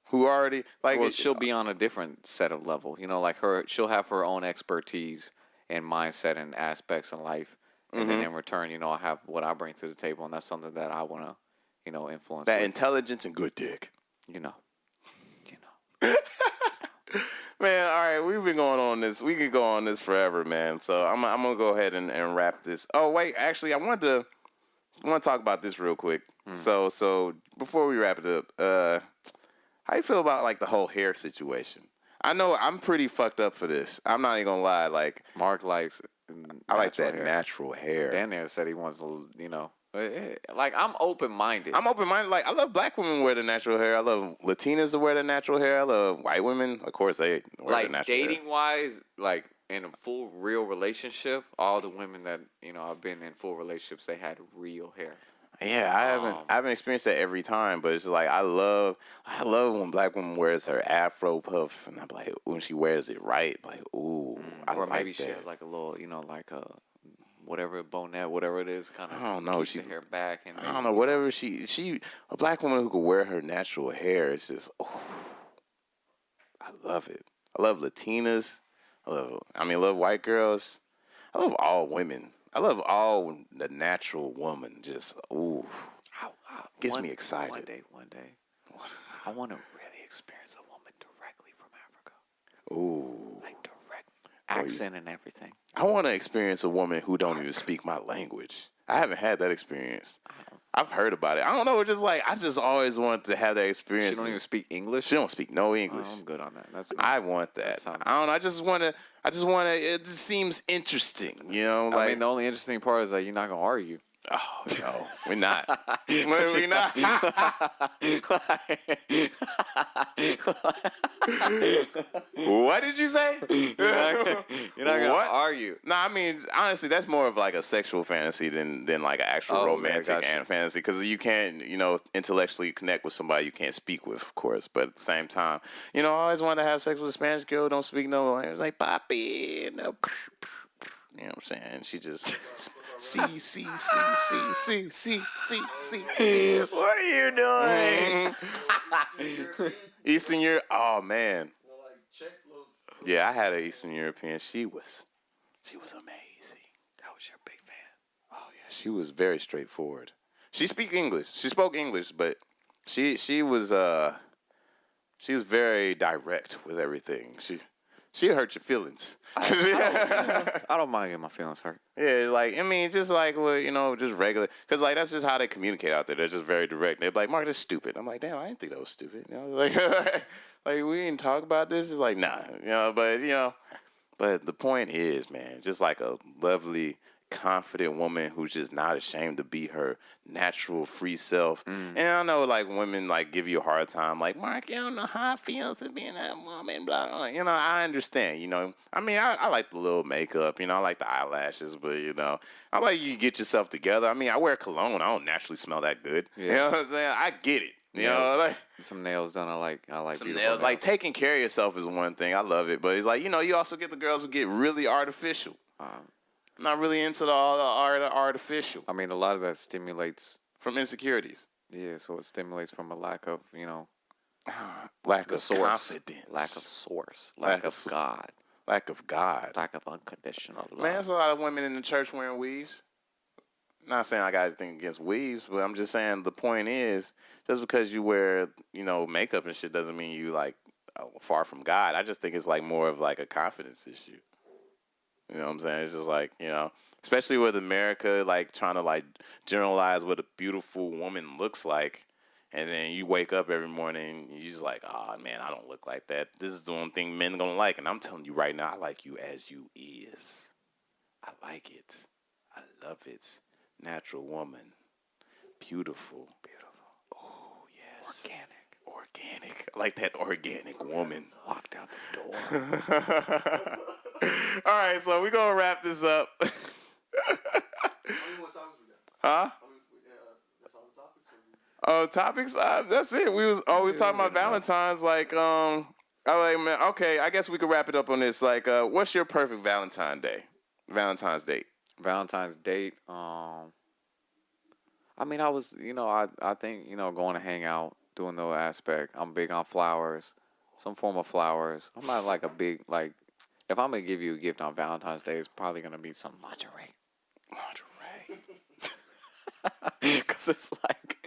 Who already, like... Well, she'll be on a different set of level. Like she'll have her own expertise and mindset and aspects in life. And then in return, I have what I bring to the table. And that's something that I want to, influence. That intelligence and good dick. Man, all right, we've been going on this. We could go on this forever, man. So I'm gonna go ahead and wrap this. Oh wait, actually, I want to talk about this real quick. So before we wrap it up, How you feel about like the whole hair situation? I know I'm pretty fucked up for this. I'm not even gonna lie. Like Mark likes. I like that hair. natural hair. Dan there said he wants to, like I'm open minded. I'm open minded. Like I love black women wear the natural hair. I love Latinas to wear the natural hair. I love white women, of course, they wear Like the natural hair. dating wise, like in a full real relationship, all the women that I've been in full relationships, they had real hair. Yeah, I haven't experienced that every time, but it's just like I love when black woman wears her afro puff, and I'm like when she wears it right, like ooh, I Or like maybe she that. has like a little, like a whatever bonnet, whatever it is, kind of. I don't know. Keeps the hair back, and I don't know. Whatever she a black woman who could wear her natural hair. It's just ooh, I love it. I love Latinas. I love white girls. I love all women. I love all the natural woman. Just ooh, gets me excited. One day, I want to really experience a woman directly from Africa. Ooh, Like direct accent and everything. I want to experience a woman who don't even speak my language. I haven't had that experience. I've heard about it. I don't know. It's just like I just always wanted to have that experience. She don't even speak English. She don't speak no English. Oh, I'm good on that. I want that. I don't know. I just want to. It just seems interesting, Like, I mean, the only interesting part is that you're not gonna argue. Oh no, we're not. We're not. What did you say? You're not gonna argue. No, I mean honestly, that's more of like a sexual fantasy than like an actual romantic and fantasy. Because you can't, intellectually connect with somebody you can't speak with, of course. But at the same time, I always wanted to have sex with a Spanish girl, don't speak no language, like papi, no. You know what I'm saying? She just see. What are you doing? Eastern Europe. Oh man. Yeah, I had an Eastern European. She was amazing. That was your big fan. Oh yeah, she was very straightforward. She spoke English, but she was very direct with everything. She hurt your feelings. I don't mind getting my feelings hurt. Yeah, just like, well, just regular. Because, like, that's just how they communicate out there. They're just very direct. They're like, Mark, that's stupid. I'm like, damn, I didn't think that was stupid. Like, like we didn't talk about this. It's like, nah, But the point is, man, just like a lovely, confident woman who's just not ashamed to be her natural, free self. And I know, like, women, like, give you a hard time. Like, Mark, you don't know how I feel for being that woman, blah, blah. I understand, I like the little makeup, I like the eyelashes, but, I like you get yourself together. I wear cologne. I don't naturally smell that good. Yeah. You know what I'm saying? I get it. Like some nails done. I like some nails. Like, taking care of yourself is one thing. I love it. But it's like, you also get the girls who get really artificial. I'm not really into all the artificial. A lot of that stimulates from insecurities. Yeah, so it stimulates from a lack of, lack of confidence, lack of source, lack of God, lack of God, lack of unconditional love. Man, there's a lot of women in the church wearing weaves. Not saying I got anything against weaves, but I'm just saying the point is, just because you wear, makeup and shit doesn't mean you like far from God. I just think it's like more of like a confidence issue. You know what I'm saying? It's just like, especially with America, like trying to like generalize what a beautiful woman looks like. And then you wake up every morning and you're just like, oh man, I don't look like that. This is the one thing men gonna like. And I'm telling you right now, I like you as you is. I like it. I love it. Natural woman. Beautiful. Oh, yes. Organic. I like that organic woman. Walked out the door. All right, so we're going to wrap this up. How many more topics we got? Huh? That's all the topics? Topics? That's it. We was always talking about Valentines. Like, I like, man, okay, I guess we could wrap it up on this. Like, what's your perfect Valentine's date? Valentine's date. I was, I think, going to hang out, doing the aspect. I'm big on flowers, some form of flowers. I'm not like a big, like, if I'm going to give you a gift on Valentine's Day, it's probably going to be some lingerie. Because it's like,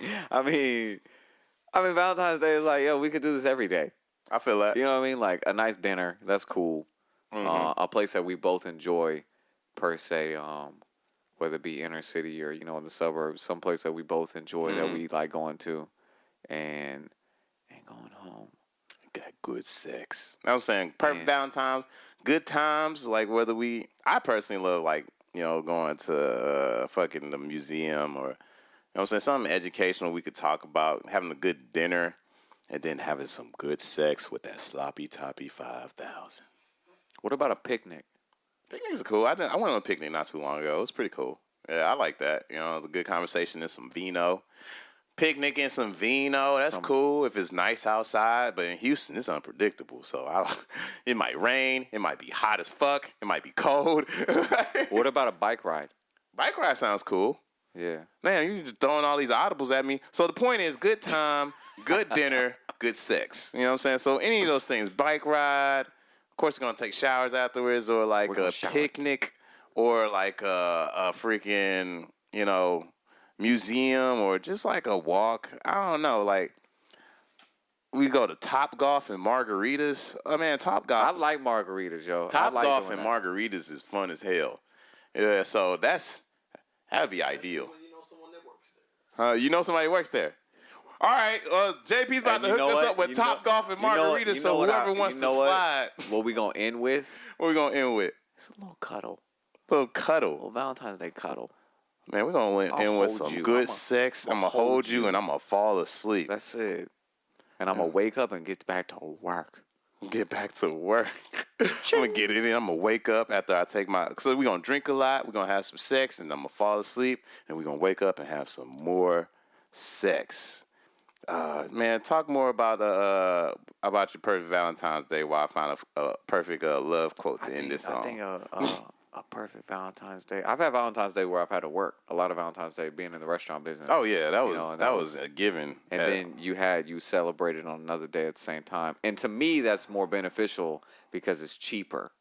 Valentine's Day is like, yo, we could do this every day. I feel that. You know what I mean? Like a nice dinner, that's cool. Mm-hmm. A place that we both enjoy, per se, whether it be inner city or, in the suburbs, some place that we both enjoy that we like going to and going home. Got good sex. I'm saying perfect Valentine's, good times. Like whether I personally love like going to fucking the museum or I'm saying something educational we could talk about, having a good dinner, and then having some good sex with that sloppy toppy 5,000. What about a picnic? Picnics are cool. I went on a picnic not too long ago. It was pretty cool. Yeah, I like that. It was a good conversation and some vino. Picnic and some vino, that's cool if it's nice outside. But in Houston, it's unpredictable. So it might rain. It might be hot as fuck. It might be cold. What about a bike ride? Bike ride sounds cool. Yeah. Man, you just throwing all these audibles at me. So the point is good time, good dinner, good sex. You know what I'm saying? So any of those things, bike ride, of course you're going to take showers afterwards or like a picnic or like a freaking, museum or just like a walk. I don't know. Like we go to Top Golf and margaritas. Oh, man, Top Golf. I like margaritas, yo. Top like Golf and margaritas is fun as hell. Yeah, so that'd be ideal. When you know someone that works there. You know somebody works there. All right, JP's about to hook us up with Top Golf and margaritas. So whoever wants to slide. What we gonna end with? What we gonna end with? It's a little cuddle. Little cuddle. Little Valentine's Day cuddle. Man, we're going to end with some good sex. I'm going to hold you and I'm going to fall asleep. That's it. And I'm going to wake up and get back to work. Get back to work. I'm going to get it in. I'm going to wake up after I take so we're going to drink a lot. We're going to have some sex and I'm going to fall asleep. And we're going to wake up and have some more sex. Man, talk more about your perfect Valentine's Day while I find a perfect love quote to end this song. I think a perfect Valentine's Day. I've had Valentine's Day where I've had to work. A lot of Valentine's Day being in the restaurant business. Oh yeah, that was a given. And then you celebrated on another day at the same time. And to me, that's more beneficial because it's cheaper.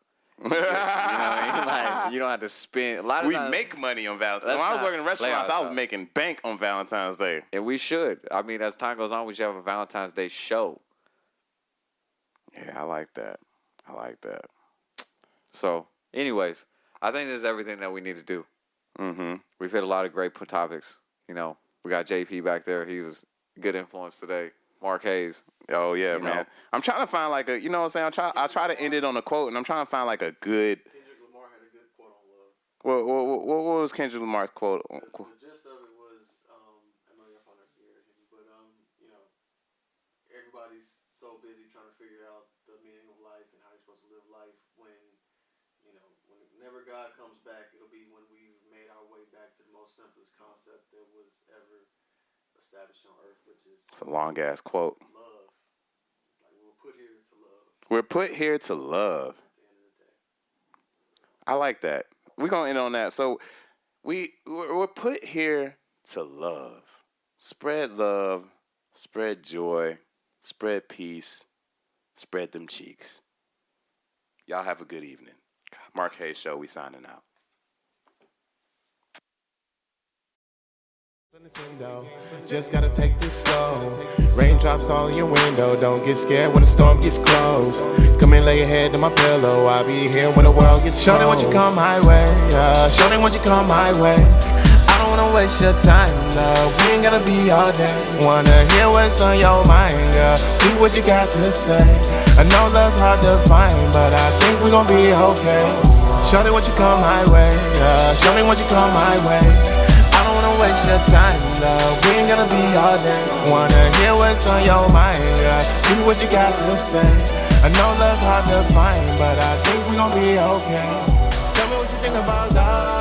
You know what I mean? Like, you don't have to spend a lot of times. We make money on Valentine's. When I was working in restaurants, I was making bank on Valentine's Day. And we should. I mean, as time goes on, we should have a Valentine's Day show. Yeah, I like that. So, anyways, I think this is everything that we need to do. Mm-hmm. We've hit a lot of great topics. We got JP back there. He was a good influence today. Marc Haize. Oh yeah, man. I'm trying to find like a, what I'm saying. I try to end it on a quote, and I'm trying to find like a good. Kendrick Lamar had a good quote on love. What was Kendrick Lamar's quote? The gist of it was, I know y'all found out here, but everybody's so busy trying to figure out the meaning of life and how you're supposed to live life whenever God comes back, it'll be when we've made our way back to the most simplest concept that was ever established on earth, which is it's a long ass quote. Love. It's like we're put here to love. We're put here to love. At the end of the day. I like that. We're gonna end on that. So we're put here to love. Spread love, spread joy, spread peace, spread them cheeks. Y'all have a good evening. Marc Haize Show, we signing out. Just gotta take this slow. Raindrops all in your window. Don't get scared when the storm gets close. Come and lay your head on my pillow. I'll be here when the world gets cold. Shorty, won't you come my way? Shorty, won't you come my way? I don't wanna waste your time, love. We ain't gotta be all day. Wanna hear what's on your mind, girl. See what you got to say. I know love's hard to find, but I think we're gonna be okay. Shorty, won't you come my way? Shorty, won't you come my way? I don't wanna waste your time, love. We ain't gonna be all day. Wanna hear what's on your mind, girl. See what you got to say. I know love's hard to find, but I think we're gonna be okay. Tell me what you think about love.